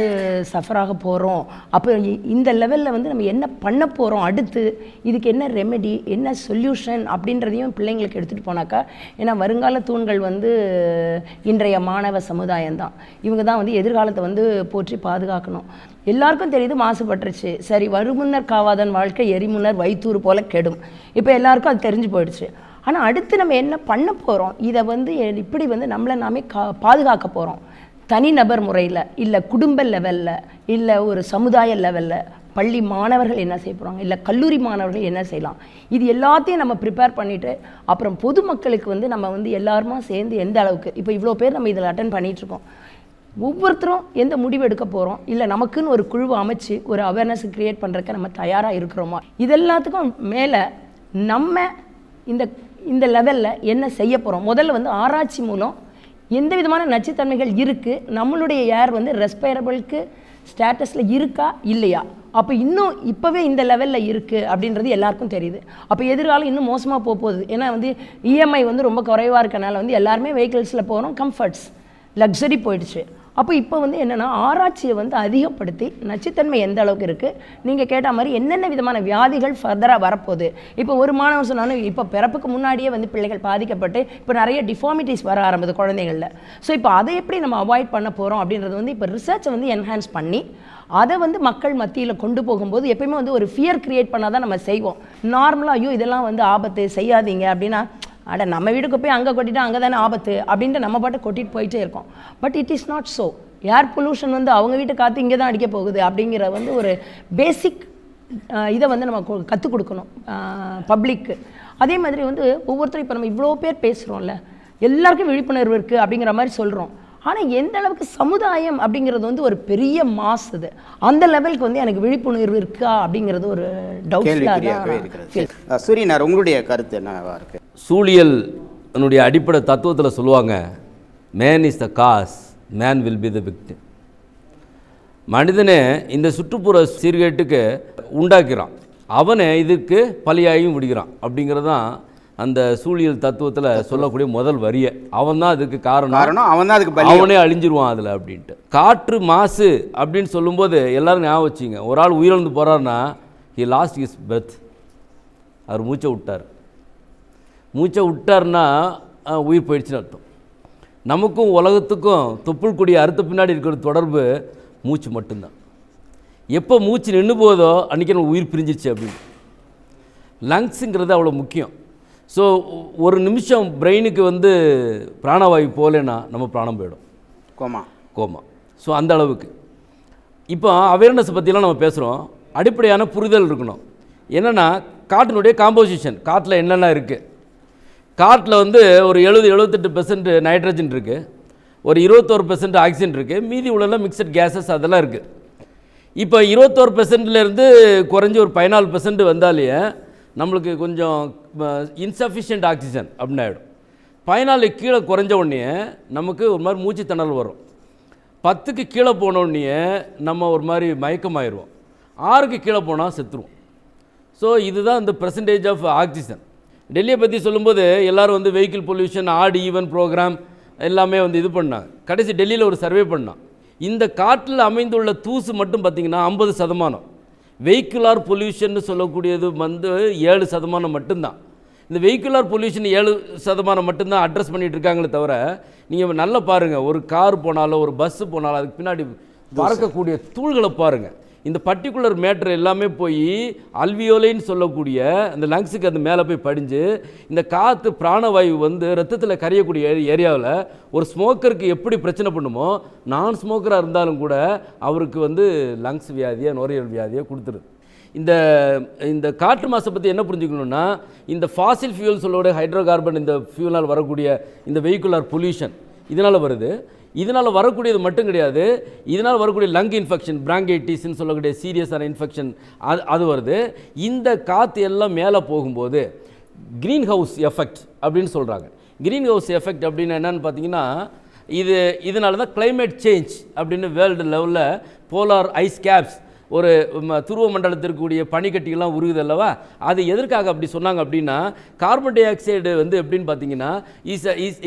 சஃபராக போகிறோம். அப்போ இந்த லெவலில் வந்து நம்ம என்ன பண்ண போகிறோம், அடுத்து இதுக்கு என்ன ரெமெடி, என்ன சொல்யூஷன் அப்படின்றதையும் பிள்ளைங்களுக்கு எடுத்துகிட்டு போனாக்கா, ஏன்னா வருங்கால தூண்கள் வந்து இன்றைய மாணவ சமுதாயம்தான். இவங்க தான் வந்து எதிர்காலத்தை வந்து போற்றி பாதுகாக்கணும். எல்லாருக்கும் தெரியுது மாசுபட்டுருச்சு, சரி வருமுன்னர் காவாதன் வாழ்க்கை எரிமுன்னர் வைத்தூர் போல கெடும். இப்போ எல்லாருக்கும் அது தெரிஞ்சு போயிடுச்சு. ஆனால் அடுத்து நம்ம என்ன பண்ண போகிறோம், இதை வந்து இப்படி வந்து நம்மளை நாமே பாதுகாக்க போகிறோம். தனிநபர் முறையில், இல்லை குடும்ப லெவலில், இல்லை ஒரு சமுதாய லெவலில் பள்ளி மாணவர்கள் என்ன செய்ய போகிறாங்க, இல்லை கல்லூரி மாணவர்கள் என்ன செய்யலாம், இது எல்லாத்தையும் நம்ம ப்ரிப்பேர் பண்ணிவிட்டு அப்புறம் பொதுமக்களுக்கு வந்து நம்ம வந்து எல்லாருமா சேர்ந்து எந்த அளவுக்கு, இப்போ இவ்வளோ பேர் நம்ம இதில் அட்டன் பண்ணிகிட்ருக்கோம், ஒவ்வொருத்தரும் எந்த முடிவு எடுக்க போகிறோம், இல்லை நமக்குன்னு ஒரு குழுவை அமைச்சு ஒரு அவேர்னஸ் க்ரியேட் பண்ணுறதுக்கு நம்ம தயாராக இருக்கிறோமா, இதெல்லாத்துக்கும் மேலே நம்ம இந்த லெவலில் என்ன செய்ய போகிறோம். முதல்ல வந்து ஆராய்ச்சி மூலம் எந்த விதமான நச்சுத்தன்மைகள் இருக்குது, நம்மளுடைய ஏர் வந்து ரெஸ்பைரபிளுக்கு ஸ்டேட்டஸில் இருக்கா இல்லையா, அப்போ இன்னும் இப்போவே இந்த லெவலில் இருக்குது அப்படின்றது எல்லாருக்கும் தெரியுது. அப்போ எதிர்காலம் இன்னும் மோசமாக போகுது. ஏன்னா வந்து இஎம்ஐ வந்து ரொம்ப குறைவாக இருக்கனால வந்து எல்லாருமே வெஹிக்கிள்ஸில் போகிறோம், கம்ஃபர்ட்ஸ், லக்ஸரி போயிடுச்சு. அப்போ இப்போ வந்து என்னென்னா ஆராய்ச்சியை வந்து அதிகப்படுத்தி நச்சுத்தன்மை எந்த அளவுக்கு இருக்குது, நீங்கள் கேட்ட மாதிரி என்னென்ன விதமான வியாதிகள் ஃபர்தராக வரப்போகுது. இப்போ ஒரு மாணவன் சொன்னாலும் இப்போ பிறப்புக்கு முன்னாடியே வந்து பிள்ளைகள் பாதிக்கப்பட்டு இப்போ நிறைய டிஃபார்மிட்டிஸ் வர ஆரம்பிது குழந்தைகளில். ஸோ இப்போ அதை எப்படி நம்ம அவாய்ட் பண்ண போகிறோம் அப்படின்றது வந்து இப்போ ரிசர்ச்சை வந்து என்ஹான்ஸ் பண்ணி அதை வந்து மக்கள் மத்தியில் கொண்டு போகும்போது எப்பயுமே வந்து ஒரு ஃபியர் க்ரியேட் பண்ணால் தான் நம்ம செய்வோம். நார்மலாக ஐயோ இதெல்லாம் வந்து ஆபத்து செய்யாதீங்க அப்படின்னா, அட நம்ம வீட்டுக்கு போய் அங்கே கொட்டிட்டு அங்கே தானே ஆபத்து அப்படின்ட்டு நம்ம பாட்டு கொட்டிட்டு போயிட்டே இருக்கோம். But it is not so. Air pollution வந்து அவங்க வீட்டு காற்று இங்கே தான் அடிக்க போகுது அப்படிங்கிற வந்து ஒரு பேசிக் இதை வந்து நம்ம கற்றுக் கொடுக்கணும் பப்ளிக்கு. அதே மாதிரி வந்து ஒவ்வொருத்தரும் இப்போ நம்ம இவ்வளோ பேர் பேசுகிறோம்ல, எல்லாருக்கும் விழிப்புணர்வு இருக்குது அப்படிங்கிற மாதிரி சொல்கிறோம். ஆனால் எந்த அளவுக்கு சமுதாயம் அப்படிங்கிறது வந்து ஒரு பெரிய மாசுது, அந்த லெவலுக்கு வந்து எனக்கு விழிப்புணர்வு இருக்கா அப்படிங்கிறது ஒரு டவுட். சூரியனார், உங்களுடைய கருத்து என்னவா இருக்குது? சூழியல் என்னுடைய அடிப்படை தத்துவத்தில் சொல்லுவாங்க, man is the cause, man will be the victim. மனிதனே இந்த சுற்றுப்புற சீர்கேட்டுக்கு உண்டாக்கிறான், அவனை இதுக்கு பலியாயும் விடுகிறான் அப்படிங்கிறது தான் அந்த சூழியல் தத்துவத்தில் சொல்லக்கூடிய முதல் வரியை. அவன் தான் அதுக்கு காரணம், அவனே அழிஞ்சிருவான் அதில் அப்படின்ட்டு. காற்று மாசு அப்படின்னு சொல்லும்போது எல்லோரும் ஞாபகம் வச்சிங்க, ஒரு ஆள் உயிரிழந்து போகிறாருன்னா ஹி லாஸ்ட் ஹிஸ் பிரெத், அவர் மூச்சை விட்டார்னா உயிர் போயிடுச்சுன்னு அர்த்தம். நமக்கும் உலகத்துக்கும் தொப்புள் கொடி அறுத்த பின்னாடி இருக்கிற தொடர்பு மூச்சு மட்டும்தான். எப்போ மூச்சு நின்று போதோ அன்றைக்கி நம்ம உயிர் பிரிஞ்சிருச்சு அப்படின்னு. லங்ஸுங்கிறது அவ்வளோ முக்கியம். ஸோ ஒரு நிமிஷம் பிரெயினுக்கு வந்து பிராணவாயு போகலைன்னா நம்ம பிராணம் போயிடும், கோமா. ஸோ அந்த அளவுக்கு இப்போ அவேர்னஸ் பற்றிலாம் நம்ம பேசுகிறோம். அடிப்படையான புரிதல் இருக்கணும். என்னென்னா காற்றினுடைய காம்போசிஷன், காற்றில் என்னென்ன இருக்குது. காற்றில் வந்து ஒரு 70-78% நைட்ரஜன் இருக்குது, ஒரு 21% ஆக்சிஜன் இருக்குது, மீதி உள்ள மிக்சட் கேஸஸ் அதெல்லாம் இருக்குது. இப்போ 21%லேருந்து குறைஞ்சி ஒரு 14% வந்தாலே நம்மளுக்கு கொஞ்சம் இன்சஃபிஷியன்ட் ஆக்சிஜன் அப்படின்னு ஆகிடும். 14 கீழே குறைஞ்ச உடனே நமக்கு ஒரு மாதிரி மூச்சு திணறல் வரும். 10க்கு கீழே போனோடனே நம்ம ஒரு மாதிரி மயக்கமாயிடுவோம். 6க்கு கீழே போனால் செத்துருவோம். ஸோ இதுதான் இந்த பெர்சன்டேஜ் ஆஃப் ஆக்சிஜன். டெல்லியை பற்றி சொல்லும்போது எல்லோரும் வந்து vehicle pollution, odd even programme எல்லாமே வந்து இது பண்ணாங்க. கடைசி டெல்லியில் ஒரு சர்வே பண்ணான். இந்த காற்றில் அமைந்துள்ள தூசு மட்டும் பார்த்திங்கன்னா 50%. வெஹிக்குலார் பொல்யூஷன் சொல்லக்கூடியது வந்து 7% மட்டும்தான். இந்த வெஹிக்குலார் பொல்யூஷன் 7% மட்டும்தான் அட்ரஸ் பண்ணிகிட்டு இருக்காங்களே தவிர, நீங்கள் நல்லா பாருங்கள், ஒரு கார் போனாலும் ஒரு பஸ்ஸு போனாலும் அதுக்கு பின்னாடி பறக்கக்கூடிய தூள்களை பாருங்கள். இந்த பர்டிகுலர் மேட்ரு எல்லாமே போய் அல்வியோலைன்னு சொல்லக்கூடிய அந்த லங்ஸுக்கு அந்த மேலே போய் படிஞ்சு இந்த காற்று பிராணவாயு வந்து ரத்தத்தில் கரையக்கூடிய ஏரியாவில் ஒரு ஸ்மோக்கருக்கு எப்படி பிரச்சனை பண்ணுமோ நான் ஸ்மோக்கராக இருந்தாலும் கூட அவருக்கு வந்து லங்ஸ் வியாதியை நுரையீரல் வியாதியை கொடுத்துருது. இந்த காற்று மாசை பற்றி என்ன புரிஞ்சுக்கணுன்னா, இந்த ஃபாசில் ஃபியூல் சொல்லக்கூடிய ஹைட்ரோ கார்பன் இந்த ஃபியூனால் வரக்கூடிய இந்த வெஹிகுலர் பொல்யூஷன் இதனால் வருது. இதனால் வரக்கூடியது மட்டும் கிடையாது, இதனால் வரக்கூடிய லங் இன்ஃபெக்ஷன் பிராங்கைட்டிஸ்ன்னு சொல்லக்கூடிய சீரியஸான இன்ஃபெக்ஷன் அது வருது. இந்த காற்று எல்லாம் மேலே போகும்போது க்ரீன் ஹவுஸ் எஃபெக்ட் அப்படின்னு சொல்கிறாங்க. க்ரீன் ஹவுஸ் எஃபெக்ட் அப்படின்னு என்னென்னு பார்த்தீங்கன்னா, இதனால தான் கிளைமேட் சேஞ்ச் அப்படின்னு வேர்ல்டு லெவலில் போலார் ஐஸ் கேப்ஸ் ஒரு துருவ மண்டலத்திற்கு கூடிய பனிக்கட்டிகள்லாம் உருகுது அல்லவா, அது எதற்காக அப்படி சொன்னாங்க அப்படின்னா, கார்பன் டை ஆக்சைடு வந்து எப்படின்னு பார்த்தீங்கன்னா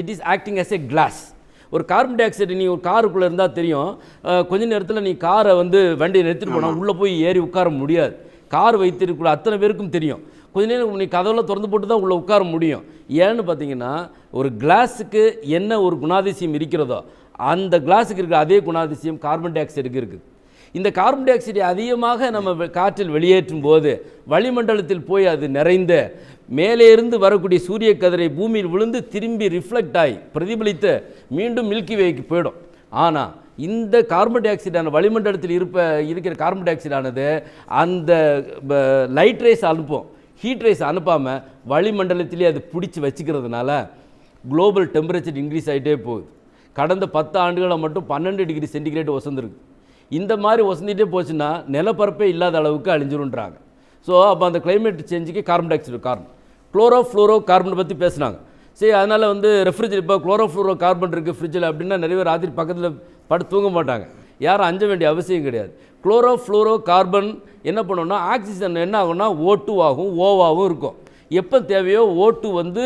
it is acting as a glass. ஒரு கார்பன் டை ஆக்சைடு நீ ஒரு காருக்குள்ளே இருந்தால் தெரியும், கொஞ்ச நேரத்தில் நீ காரை வந்து வண்டியை நிறுத்திட்டு போனால் உள்ளே போய் ஏறி உட்கார முடியாது. கார் வைத்திருக்கிற அத்தனை பேருக்கும் தெரியும், கொஞ்ச நேரம் நீ கதவெல்லாம் திறந்து போட்டு தான் உள்ளே உட்கார முடியும். ஏன்னு பார்த்தீங்கன்னா, ஒரு கிளாஸுக்கு என்ன ஒரு குணாதிசயம் இருக்கிறதோ அந்த கிளாஸுக்கு இருக்கிற அதே குணாதிசயம் கார்பன் டை ஆக்சைடுக்கு இருக்குது. இந்த கார்பன் டை ஆக்சைடை அதிகமாக நம்ம காற்றில் வெளியேற்றும் போது வளிமண்டலத்தில் போய் அது நிறைந்த மேலே இருந்து வரக்கூடிய சூரிய கதிரை பூமியில் விழுந்து திரும்பி ரிஃப்ளெக்ட் ஆகி பிரதிபலித்து மீண்டும் மில்கி வேக்கு போயிடும். ஆனால் இந்த கார்பன் டை ஆக்சைடான வளிமண்டலத்தில் இருக்கிற கார்பன் டை ஆக்சைடானது அந்த லைட் ரேஸ் அனுப்பும், ஹீட் ரேஸ் அனுப்பாமல் வளிமண்டலத்திலே அது பிடிச்சி வச்சுக்கிறதுனால குளோபல் டெம்பரேச்சர் இன்க்ரீஸ் ஆகிட்டே போகுது. கடந்த 10 ஆண்டுகளை மட்டும் 12 டிகிரி சென்டிகிரேட் வசந்துருக்கு. இந்த மாதிரி வசந்திட்டே போச்சுன்னா நிலப்பரப்பே இல்லாத அளவுக்கு அழிஞ்சிருன்றாங்க. ஸோ அப்போ அந்த கிளைமேட் சேஞ்சுக்கு கார்பன் டை ஆக்சைடு காரணம். குளோரோ ஃப்ளோரோ கார்பனை பற்றி பேசுனாங்க. சரி, அதனால் வந்து ரெஃப்ரிஜரேட்டர் இப்போ குளோரோ ஃப்ளோரோ கார்பன் இருக்குது ஃப்ரிட்ஜில் அப்படின்னா நிறைய பேர் ராத்திரி பக்கத்தில் படுத்து தூங்க மாட்டாங்க. யாரும் அஞ்ச வேண்டிய அவசியம் கிடையாது. குளோரோ ஃப்ளோரோ கார்பன் என்ன பண்ணோம்னா, ஆக்சிஜன் என்ன ஆகும்னா O2 ஆகும், ஓவாகவும் இருக்கும். எப்போ தேவையோ O2 வந்து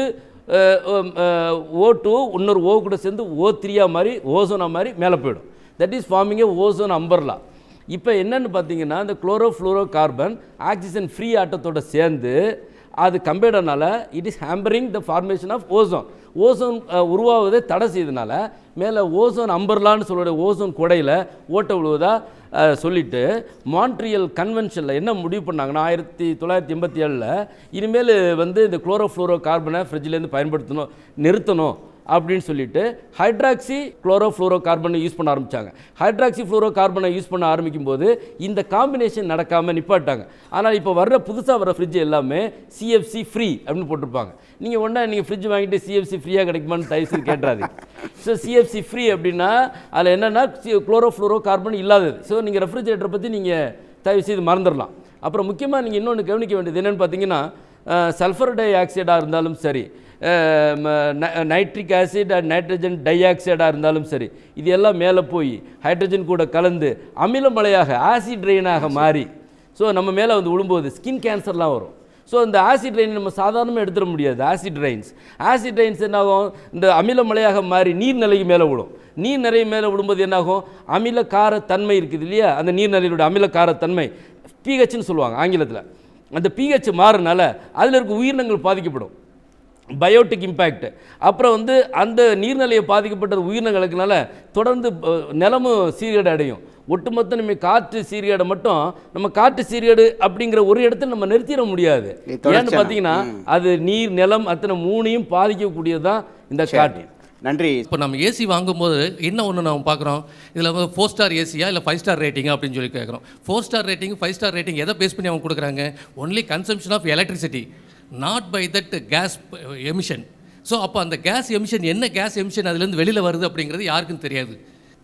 O2 இன்னொரு O கூட சேர்ந்து O3 மாதிரி ஓசோனா மாதிரி மேலே போயிடும். That is forming a ozone umbrella. இப்போ என்னென்னு பார்த்தீங்கன்னா, இந்த chlorofluorocarbon oxygen free ஆட்டத்தோடு சேர்ந்து அது கம்பேர்டனால it is hampering the formation of ozone. Ozone உருவாவதை தடை செய்தனால மேலே ஓசோன் அம்பர்லான்னு சொல்லுற ஓசோன் குடையில் ஓட்ட விழுவதாக சொல்லிவிட்டு மான்ட்ரியல் கன்வென்ஷனில் என்ன முடிவு பண்ணாங்கன்னா 1987 இனிமேல் வந்து இந்த குளோரோ ஃப்ளோரோ கார்பனை ஃப்ரிட்ஜிலேருந்து நிறுத்தணும் அப்படின்னு சொல்லிட்டு ஹைட்ராக்சி குளோரோ ஃப்ளோரோ கார்பனை யூஸ் பண்ண ஆரம்பித்தாங்க. ஹைட்ராக்சி ஃப்ளோரோ கார்பனை யூஸ் பண்ண ஆரம்பிக்கும் போது இந்த காம்பினேஷன் நடக்காமல் நிப்பாட்டாங்க. ஆனால் இப்போ புதுசாக வர ஃப்ரிட்ஜ் எல்லாமே CFC ஃப்ரீ அப்படின்னு போட்டிருப்பாங்க. நீங்கள் ஃப்ரிட்ஜ் வாங்கிட்டு CFC ஃப்ரீயாக கிடைக்குமான்னு தயவுசெய்து கேட்டுறாதீங்க. ஸோ CFC ஃப்ரீ அப்படின்னா அதில் என்னென்னா குளோரோ ஃப்ளோரோ கார்பன் இல்லாதது. ஸோ நீங்கள் ரெஃப்ரிஜரேட்டரை பற்றி நீங்கள் தயவுசெய்து மறந்துடலாம். அப்புறம் முக்கியமாக நீங்கள் இன்னொன்று கவனிக்க வேண்டியது என்னென்னு பார்த்தீங்கன்னா, சல்ஃபர் டை ஆக்சைடாக இருந்தாலும் சரி, நைட்ரிக் ஆசிட் அண்ட் நைட்ரஜன் டை ஆக்சைடாக இருந்தாலும் சரி, இது எல்லாம் மேலே போய் ஹைட்ரஜன் கூட கலந்து அமிலமலையாக ஆசிட் ரெயினாக மாறி ஸோ நம்ம மேலே வந்து விழும்போது ஸ்கின் கேன்சர்லாம் வரும். ஸோ இந்த ஆசிட் ரெயின் நம்ம சாதாரணமாக எடுத்துட முடியாது. ஆசிட் ரெயின்ஸ் என்னாகும், இந்த அமிலமலையாக மாறி நீர்நிலைக்கு மேலே விடும். நீர்நிலை மேலே விடும்போது என்னாகும், அமிலக்கார தன்மை இருக்குது இல்லையா, அந்த நீர்நிலையோட அமிலக்கார தன்மை pHன்னு சொல்லுவாங்க ஆங்கிலத்தில். அந்த pH மாறுறதுனால அதில் இருக்க உயிரினங்கள் பாதிக்கப்படும், பயோட்டிக் இம்பேக்ட். அப்புறம் வந்து அந்த நீர்நிலையை பாதிக்கப்பட்ட உயிரினங்களுக்குனால தொடர்ந்து நிலமும் சீர்கேடு அடையும். ஒட்டுமொத்த நம்ம காற்று சீர்கேடை மட்டும் நம்ம காற்று சீர்கேடு அப்படிங்கிற ஒரு இடத்துல நம்ம நிறுத்திட முடியாது. ஏன்னு பார்த்தீங்கன்னா அது நீர் நிலம் அத்தனை மூணையும் பாதிக்கக்கூடியது தான் இந்த காற்று. நன்றி. இப்போ நம்ம ஏசி வாங்கும்போது என்ன ஒன்று நம்ம பார்க்குறோம், இதில் 4 ஸ்டார் ஏசியா இல்லை 5 ஸ்டார் ரேட்டிங்கா அப்படின்னு சொல்லி கேட்குறோம். 4 ஸ்டார் ரேட்டிங் 5 ஸ்டார் ரேட்டிங் எதை பேஸ் பண்ணி அவங்க கொடுக்குறாங்க? Only consumption of electricity, not by that gas emission. So அப்போ அந்த கேஸ் எமிஷன் என்ன கேஸ் எமிஷன் அதுலேருந்து வெளியில் வருது அப்படிங்கிறது யாருக்கும் தெரியாது,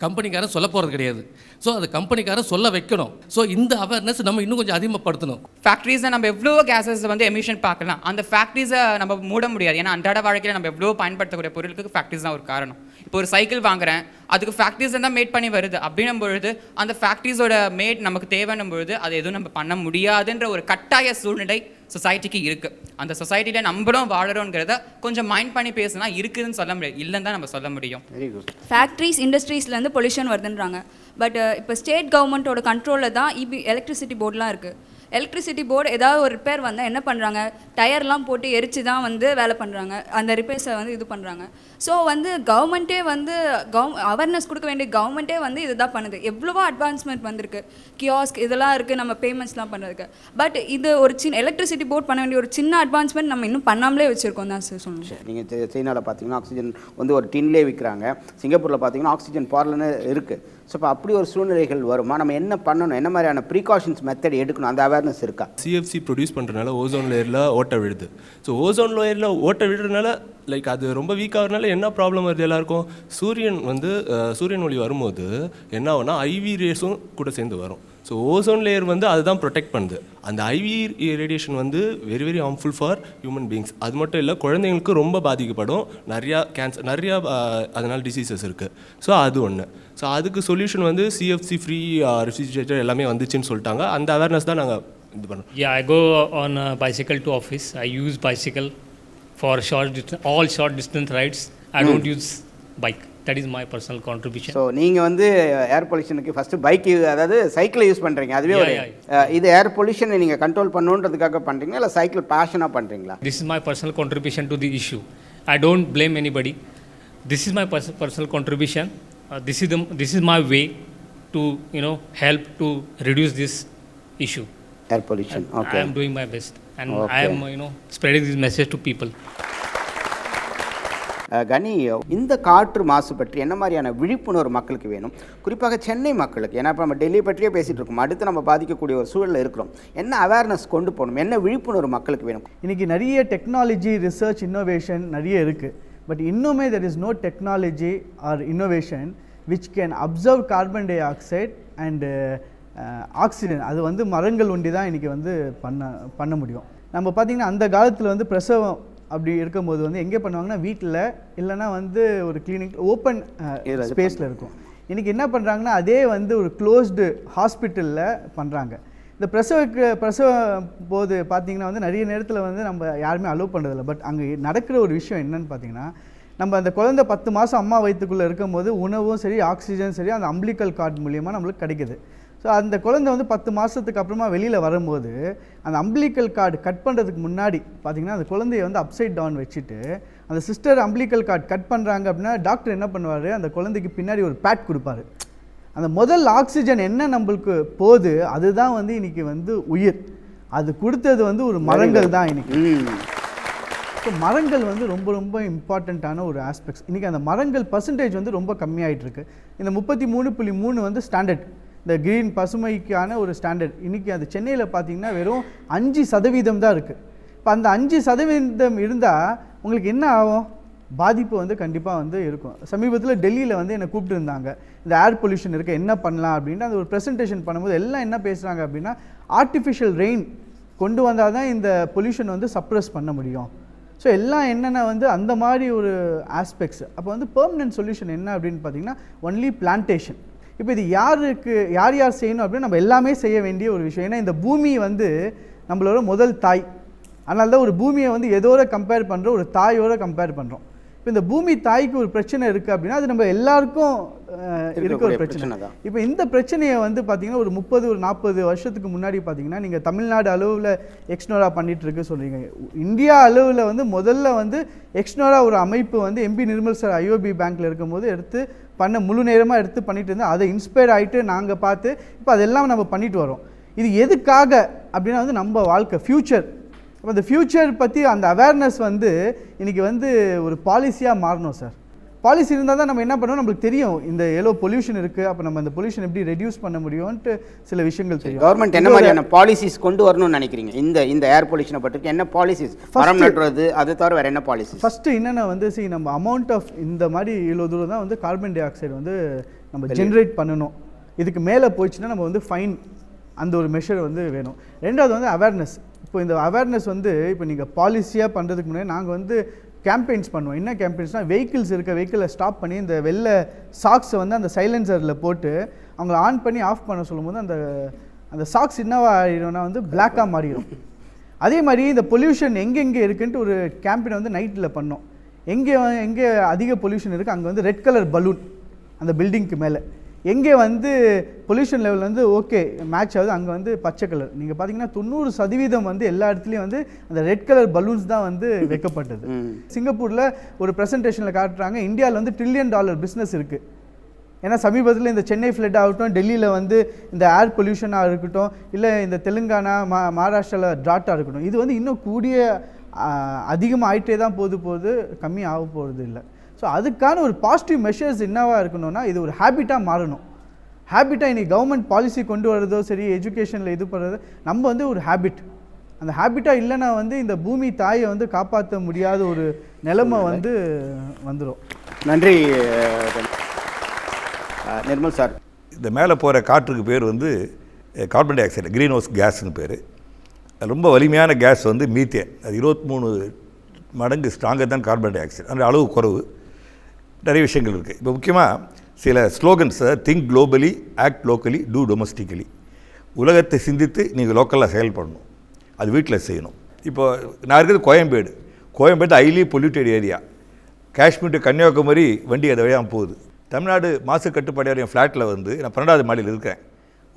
கம்பெனிக்காரன் சொல்ல போகிறது கிடையாது. ஸோ அது கம்பெனிக்காரன் சொல்ல வைக்கணும். ஸோ இந்த அவேர்னஸ் நம்ம இன்னும் கொஞ்சம் அதிகமாகப்படுத்தணும். ஃபேக்ட்ரிஸை நம்ம எவ்வளோ கேஸஸ் வந்து எமிஷன் பார்க்கலாம், அந்த ஃபேக்ட்ரிஸை நம்ம மூட முடியாது. ஏன்னா அன்றாட வாழ்க்கையில் நம்ம எவ்வளோ பயன்படுத்தக்கூடிய பொருளுக்கு ஃபேக்ட்ரிஸ் தான் ஒரு காரணம். இப்போ ஒரு சைக்கிள் வாங்குறேன், அதுக்கு ஃபேக்ட்ரிஸ் தான் மேட் பண்ணி வருது. அப்படின்னும் பொழுது அந்த ஃபேக்ட்ரிஸோட மேட் நமக்கு தேவைன்னும் பொழுது அது எதுவும் நம்ம பண்ண முடியாதுன்ற ஒரு கட்டாய சூழ்நிலை சொசைட்டிக்கு இருக்குது. அந்த சொசைட்டியில் நம்மளும் வாழறோங்கிறத கொஞ்சம் மைண்ட் பண்ணி பேசினா இருக்குதுன்னு சொல்ல முடியாது, இல்லைன்னு தான் நம்ம சொல்ல முடியும். ஃபேக்ட்ரிஸ் இண்டஸ்ட்ரீஸ்லேருந்து பொல்யூஷன் வருதுன்றாங்க. பட் இப்போ ஸ்டேட் கவர்மெண்ட்டோட கண்ட்ரோலில் தான் எலக்ட்ரிசிட்டி போர்டெலாம் இருக்குது. எலக்ட்ரிசிட்டி போர்டு ஏதாவது ஒரு ரிப்பேர் வந்தால் என்ன பண்ணுறாங்க, டயர்லாம் போட்டு எரிச்சு தான் வந்து வேலை பண்ணுறாங்க, அந்த ரிப்பேர்ஸை வந்து இது பண்ணுறாங்க. ஸோ வந்து கவர்மெண்ட்டே வந்து அவேர்னஸ் கொடுக்க வேண்டிய கவர்மெண்ட்டே வந்து இதுதான் பண்ணுது. எவ்வளவோ அட்வான்ஸ்மெண்ட் வந்திருக்கு, கியாஸ்க் இதெல்லாம் இருக்குது நம்ம பேமெண்ட்ஸ்லாம் பண்ணுறதுக்கு. பட் இது ஒரு சின்ன எலக்ட்ரிசிட்டி போர்ட் பண்ண வேண்டிய ஒரு சின்ன அட்வான்ஸ்மெண்ட் நம்ம இன்னும் பண்ணாமலே வச்சுருக்கோம் தான் சார் சொல்லணும். நீங்கள் சைனாவில் பார்த்தீங்கன்னா ஆக்சிஜன் வந்து ஒரு டின்லேயே விற்கிறாங்க, சிங்கப்பூரில் பார்த்தீங்கன்னா ஆக்சிஜன் பார்லர்னு இருக்குது. ஸோ இப்போ அப்படி ஒரு சூழ்நிலைகள் வருமா, நம்ம என்ன பண்ணணும், என்ன மாதிரியான ப்ரீகாஷன்ஸ் மெத்தட் எடுக்கணும், அந்த அவேர்னஸ் இருக்கா? சிஎஃப்சி ப்ரொடியூஸ் பண்ணுறதுனால ஓசோன் லேயரில் ஓட்டை விழுது. ஸோ ஓசோன் லேயரில் ஓட்டை விழுறதுனால லைக் அது ரொம்ப வீக் ஆகிறதுனால என்ன ப்ராப்ளம் வருது எல்லாருக்கும், சூரியன் ஒளி வரும்போது என்ன ஆகும்னா ஐவி ரேஸும் கூட சேர்ந்து வரும். ஸோ ஓசோன் லேயர் வந்து அதுதான் ப்ரொடெக்ட் பண்ணுது. அந்த ஐவி ரேடியேஷன் வந்து very very harmful for human beings. அது மட்டும் இல்லை, குழந்தைங்களுக்கு ரொம்ப பாதிக்கப்படும், நிறையா கேன்சர், நிறையா அதனால் டிசீசஸ் இருக்குது. ஸோ அது ஒன்று. ஸோ அதுக்கு சொல்யூஷன் வந்து சிஎஃப்சி ஃப்ரீ ரெஃப்ரிஜிரேட்டர் எல்லாமே வந்துச்சுன்னு சொல்லிட்டாங்க. அந்த அவேர்னஸ் தான் நாங்கள் இது பண்ணுறோம். Yeah, I go on a bicycle to office. I use bicycle for all short distance rides. I don't use bike. That is my personal contribution. So நீங்கள் வந்து ஏர் பொல்யூஷனுக்கு ஃபஸ்ட்டு பைக், அதாவது சைக்கிளை யூஸ் பண்ணுறீங்க. அதுவே ஒரு இது ஏர் பொல்யூஷனை நீங்கள் கண்ட்ரோல் பண்ணணுன்றதுக்காக பண்ணுறீங்களா, இல்லை சைக்கிள் பேஷனாக பண்ணுறீங்களா? This is my personal contribution to the issue. I don't blame anybody. This is my personal contribution. This is my way to help to reduce this issue. Air pollution. Okay. I am doing my best, and I am spreading this message to people. கனி, இந்த காற்று மாசு பற்றி என்ன மாதிரியான விழிப்புணர்வு மக்களுக்கு வேணும், குறிப்பாக சென்னை மக்களுக்கு? ஏன்னா இப்போ நம்ம டெல்லி பற்றியே பேசிகிட்டு இருக்கோம், அடுத்து நம்ம பாதிக்கக்கூடிய ஒரு சூழலில் இருக்கிறோம். என்ன அவேர்னஸ் கொண்டு போகணும், என்ன விழிப்புணர்வு மக்களுக்கு வேணும்? இன்றைக்கி நிறைய டெக்னாலஜி, ரிசர்ச், இன்னோவேஷன் நிறைய இருக்குது. பட் இன்னுமே there is no technology or innovation which can absorb carbon dioxide and oxygen. அது வந்து மரங்கள் ஒண்டி தான் இன்றைக்கி வந்து பண்ண முடியும். நம்ம பார்த்திங்கன்னா அந்த காலத்தில் வந்து பிரசவம் அப்படி இருக்கும்போது வந்து எங்கே பண்ணுவாங்கன்னா வீட்டில், இல்லைனா வந்து ஒரு கிளினிக் ஓப்பன் ஸ்பேஸில் இருக்கும். இன்றைக்கி என்ன பண்ணுறாங்கன்னா அதே வந்து ஒரு க்ளோஸ்டு ஹாஸ்பிட்டலில் பண்ணுறாங்க. இந்த பிரசவம் போது பார்த்திங்கன்னா வந்து நிறைய நேரத்தில் வந்து நம்ம யாருமே அலோவ் பண்ணுறதில்ல. பட் அங்கே நடக்கிற ஒரு விஷயம் என்னன்னு பார்த்திங்கன்னா, நம்ம அந்த குழந்தை 10 மாதம் அம்மா வயிற்றுக்குள்ளே இருக்கும்போது உணவும் சரி, ஆக்சிஜன் சரி, அந்த அம்பிளிக்கல் கார்டு மூலியமாக நம்மளுக்கு கிடைக்குது. ஸோ அந்த குழந்தை வந்து 10 மாதத்துக்கு அப்புறமா வெளியில் வரும்போது அந்த அம்பிளிக்கல் கார்டு கட் பண்ணுறதுக்கு முன்னாடி பார்த்திங்கன்னா அந்த குழந்தைய வந்து அப்சைட் டவுன் வச்சுட்டு அந்த சிஸ்டர் அம்பிளிக்கல் கார்டு கட் பண்ணுறாங்க அப்படின்னா டாக்டர் என்ன பண்ணுவார், அந்த குழந்தைக்கு பின்னாடி ஒரு பேட் கொடுப்பாரு. அந்த முதல் ஆக்சிஜன் என்ன நம்மளுக்கு போகுது அதுதான் வந்து இன்றைக்கி வந்து உயிர். அது கொடுத்தது வந்து ஒரு மரங்கள் தான் இன்றைக்கி. ஸோ மரங்கள் வந்து ரொம்ப ரொம்ப இம்பார்ட்டண்ட்டான ஒரு ஆஸ்பெக்ட்ஸ். இன்றைக்கி அந்த மரங்கள் பர்சன்டேஜ் வந்து ரொம்ப கம்மியாகிட்டுருக்கு. இந்த 33.3 வந்து ஸ்டாண்டர்ட், இந்த க்ரீன் பசுமைக்கான ஒரு ஸ்டாண்டர்ட். இன்றைக்கி அது சென்னையில் பார்த்திங்கன்னா வெறும் 5% தான் இருக்குது. இப்போ அந்த 5% இருந்தால் உங்களுக்கு என்ன ஆகும், பாதிப்பு வந்து கண்டிப்பாக வந்து இருக்கும். சமீபத்தில் டெல்லியில் வந்து என்னை கூப்பிட்டுருந்தாங்க, இந்த ஏர் பொல்யூஷன் இருக்குது என்ன பண்ணலாம் அப்படின்ட்டு. அந்த ஒரு ப்ரெசன்டேஷன் பண்ணும்போது எல்லாம் என்ன பேசுகிறாங்க அப்படின்னா, ஆர்டிஃபிஷியல் ரெயின் கொண்டு வந்தால் தான் இந்த பொல்யூஷன் வந்து சப்ரஸ் பண்ண முடியும். ஸோ எல்லாம் என்னென்ன வந்து அந்த மாதிரி ஒரு ஆஸ்பெக்ட்ஸ். அப்போ வந்து பெர்மனன்ட் சொல்யூஷன் என்ன அப்படின்னு பார்த்தீங்கன்னா ஒன்லி பிளான்டேஷன். இப்போ இது யார் செய்யணும் அப்படின்னு நம்ம எல்லாமே செய்ய வேண்டிய ஒரு விஷயம். ஏன்னா இந்த பூமி வந்து நம்மளோட முதல் தாய். அதனால தான் ஒரு பூமியை வந்து எதோட கம்பேர் பண்ணுறோம், ஒரு தாயோட கம்பேர் பண்ணுறோம். இப்போ இந்த பூமி தாய்க்கு ஒரு பிரச்சனை இருக்குது அப்படின்னா அது நம்ம எல்லாருக்கும் இருக்க ஒரு பிரச்சனை தான். இப்போ இந்த பிரச்சனையை வந்து பார்த்திங்கன்னா ஒரு 30-40 வருஷத்துக்கு முன்னாடி பார்த்திங்கன்னா நீங்கள் தமிழ்நாடு அளவில் எக்ஸ்னோரா பண்ணிகிட்டு இருக்கு சொல்கிறீங்க. இந்தியா அளவில் வந்து முதல்ல வந்து எக்ஸ்னோரா ஒரு அமைப்பு வந்து எம்பி நிர்மல் சார் ஐஓபி பேங்க்கில் இருக்கும்போது எடுத்து முழு நேரமாக எடுத்து பண்ணிட்டு இருந்தால் அதை இன்ஸ்பயர் ஆகிட்டு நாங்கள் பார்த்து இப்போ அதெல்லாம் நம்ம பண்ணிட்டு வரோம். இது எதுக்காக அப்படின்னா வந்து நம்ம வாழ்க்கை ஃப்யூச்சர். அப்போ அந்த ஃப்யூச்சர் பற்றி அந்த அவேர்னஸ் வந்து இன்றைக்கி வந்து ஒரு பாலிசியாக மாறணும் சார். பாலிசி இருந்தால் தான் நம்ம என்ன பண்ணுவோம், நம்மளுக்கு தெரியும் இந்த எவ்வளோ பொல்யூஷன் இருக்குது, அப்போ நம்ம அந்த பொல்யூஷன் எப்படி ரெடியூஸ் பண்ண முடியும்ன்ட்டு சில விஷயங்கள் தெரியும். கவர்மெண்ட் என்ன மாதிரியான பாலிசிஸ் கொண்டு வரணும்னு நினைக்கிறீங்க இந்த ஏர் பொல்யூஷனை பற்றி? என்ன பாலிசிஸ், மரம் நடுறது, அதை தவிர வேறு என்ன பாலிசி? ஃபஸ்ட்டு என்னென்ன வந்து நம்ம அமௌண்ட் ஆஃப் இந்த மாதிரி இவ்வளோ தூரம் தான் வந்து கார்பன் டை ஆக்சைடு வந்து நம்ம ஜென்ரேட் பண்ணணும். இதுக்கு மேலே போயிடுச்சுன்னா நம்ம வந்து ஃபைன், அந்த ஒரு மெஷர் வந்து வேணும். ரெண்டாவது வந்து அவேர்னஸ். இப்போ இந்த அவேர்னஸ் வந்து இப்போ நீங்கள் பாலிசியாக பண்ணுறதுக்கு முன்னாடி நாங்கள் வந்து கேம்பெயின்ஸ் பண்ணுவோம். என்ன கேம்பெயின்ஸ்னால், வெஹிக்கிளை ஸ்டாப் பண்ணி இந்த வெள்ளை சாக்ஸை வந்து அந்த சைலன்சரில் போட்டு அவங்கள ஆன் பண்ணி ஆஃப் பண்ண சொல்லும்போது அந்த சாக்ஸ் என்னவா ஆகிடும்னா வந்து பிளாக்காக மாறிடும். அதே மாதிரி இந்த பொல்யூஷன் எங்கெங்கே இருக்குன்ட்டு ஒரு கேம்பெயின் வந்து நைட்டில் பண்ணோம். எங்கே அதிக பொல்யூஷன் இருக்குது அங்கே வந்து ரெட் கலர் பலூன் அந்த பில்டிங்க்கு மேலே, எங்கே வந்து பொல்யூஷன் லெவல் வந்து ஓகே மேட்ச் ஆகுது அங்கே வந்து பச்சை கலர். நீங்கள் பார்த்தீங்கன்னா 90% வந்து எல்லா இடத்துலையும் வந்து அந்த ரெட் கலர் பலூன்ஸ் தான் வந்து வைக்கப்பட்டது. சிங்கப்பூரில் ஒரு ப்ரெசன்டேஷனில் காட்டுறாங்க இந்தியாவில் வந்து $1 trillion பிஸ்னஸ் இருக்குது. ஏன்னா சமீபத்தில் இந்த சென்னை ஃப்ளட் ஆகட்டும், டெல்லியில் வந்து இந்த ஏர் பொல்யூஷனாக இருக்கட்டும், இல்லை இந்த தெலுங்கானா மகாராஷ்டிராவில் ட்ராட்டாக இருக்கட்டும், இது வந்து இன்னும் கூடிய அதிகமாக ஆகிட்டே தான் போகுது, கம்மி ஆக போகிறது இல்லை. ஸோ அதுக்கான ஒரு பாசிட்டிவ் மெஷர்ஸ் என்னவாக இருக்கணும்னா இது ஒரு ஹேபிட்டாக மாறணும். ஹேபிட்டாக இன்றைக்கி கவர்மெண்ட் பாலிசி கொண்டு வரதோ சரி, எஜுகேஷனில் இது பண்ணுறது நம்ம வந்து ஒரு ஹேபிட். அந்த ஹேபிட்டாக இல்லைன்னா வந்து இந்த பூமி தாயை வந்து காப்பாற்ற முடியாத ஒரு நிலைமை வந்து வந்துடும். நன்றி நிர்மல் சார். இந்த மேலே போகிற காற்றுக்கு பேர் வந்து carbon dioxide, greenhouse கேஸ்னு பேர். ரொம்ப வலிமையான கேஸ் வந்து மீத்தேன். அது 23 மடங்கு ஸ்ட்ராங்கர் தான் கார்பன் டை ஆக்சைடு. அந்த அளவு குறைவு. நிறைய விஷயங்கள் இருக்குது. இப்போ முக்கியமாக சில ஸ்லோகன்ஸை think globally, act locally, do domestically. உலகத்தை சிந்தித்து நீங்கள் லோக்கலாக செயல்படணும், அது வீட்டில் செய்யணும். இப்போ நான் இருக்கிறது Koyambedu highly polluted area. Kashmir to Kanyakumari வண்டி அதை வழியாக போகுது. தமிழ்நாடு மாசு கட்டுப்பாடு என் ஃப்ளாட்டில் வந்து நான் 12வது மாடியில் இருக்கிறேன்.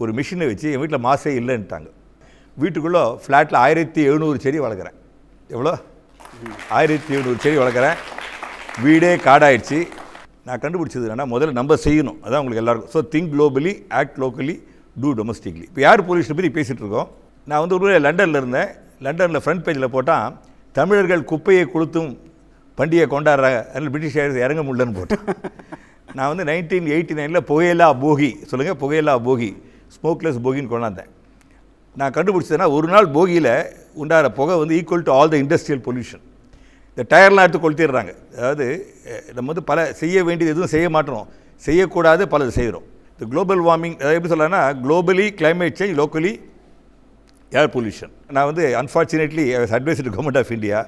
ஒரு மிஷினை வச்சு என் வீட்டில் மாசே இல்லைன்ட்டாங்க. வீட்டுக்குள்ளே ஃப்ளாட்டில் 1700 செடி வளர்க்குறேன். எவ்வளோ? 1700 செடி வளர்க்குறேன். வீடே காடாயிடுச்சு. நான் கண்டுபிடிச்சது என்னன்னா முதல்ல நம்ம செய்யணும், அதான் உங்களுக்கு எல்லாருக்கும். So think globally, act locally, do domestically. இப்போ ஏர் பொல்யூஷனை பற்றி பேசிகிட்டு இருக்கோம். நான் வந்து ஒரு லண்டனில் இருந்தேன். லண்டனில் ஃப்ரண்ட் பேஜில் போட்டால் தமிழர்கள் குப்பையை கொளுத்தும் பண்டிகை கொண்டாடுறாங்க, அதனால் பிரிட்டிஷ் இறங்க முடியலன்னு போட்டேன். நான் வந்து 1989 புகையில்லா போகி, சொல்லுங்கள், புகையில்லா போகி, ஸ்மோக்லெஸ் போகின்னு கொண்டாந்தேன். நான் கண்டுபிடிச்சதுன்னா ஒரு நாள் போகியில் உண்டாகிற புகை வந்து equal to all the industrial pollution. இந்த டயர்லாம் எடுத்து கொளுத்திடுறாங்க. அதாவது நம்ம வந்து பல செய்ய வேண்டியது எதுவும் செய்ய மாட்டோம், செய்யக்கூடாது பலது செய்கிறோம். இந்த குளோபல் வார்மிங் எப்படி சொல்லலாம்னா globally climate change, locally air pollution. நான் வந்து unfortunately adviser to government of India,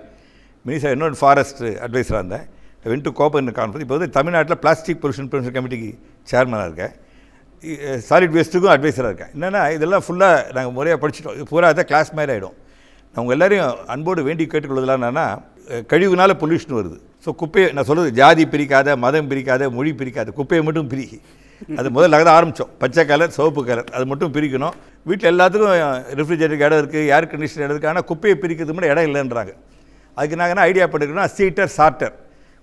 minister இன்னொரு ஃபாரஸ்ட் அட்வைஸராக இருந்தேன். Went to Copenhagen conference. இப்போ வந்து தமிழ்நாட்டில் பிளாஸ்டிக் பொல்யூஷன் ப்ரிவென்ஷன் கமிட்டிக்கு சேர்மனாக இருக்கேன். சாலிட் வேஸ்ட்டுக்கும் அட்வைஸராக இருக்கேன். என்னென்னா இதெல்லாம் ஃபுல்லாக நாங்கள் முறையாக படிச்சுட்டோம். இது பூரா தான் கிளாஸ் மாதிரி ஆகிடும். நான் உங்கள் எல்லோரையும் அன்போடு வேண்டி கேட்டுக்கொள்வதெல்லாம் என்னென்னா கழிவுனால பொல்யூஷன் வருது. ஸோ குப்பையை நான் சொல்கிறது ஜாதி பிரிக்காத, மதம் பிரிக்காத, மொழி பிரிக்காத, குப்பையை மட்டும் பிரி. அது முதல்ல தான் ஆரம்பித்தோம். பச்சை கலர், சிவப்பு கலர், அது மட்டும் பிரிக்கணும். வீட்டில் எல்லாத்துக்கும் ரெஃப்ரிஜரேட்டருக்கு இடம் இருக்குது, ஏர் கண்டிஷனர் இடம் இருக்குது. ஆனால் குப்பையை பிரிக்கிறது மட்டும் இடம் இல்லைன்றாங்க. அதுக்கு நாங்கள் என்ன ஐடியா பண்ணிக்கிறோன்னா சீட்டர், சார்ட்டர்,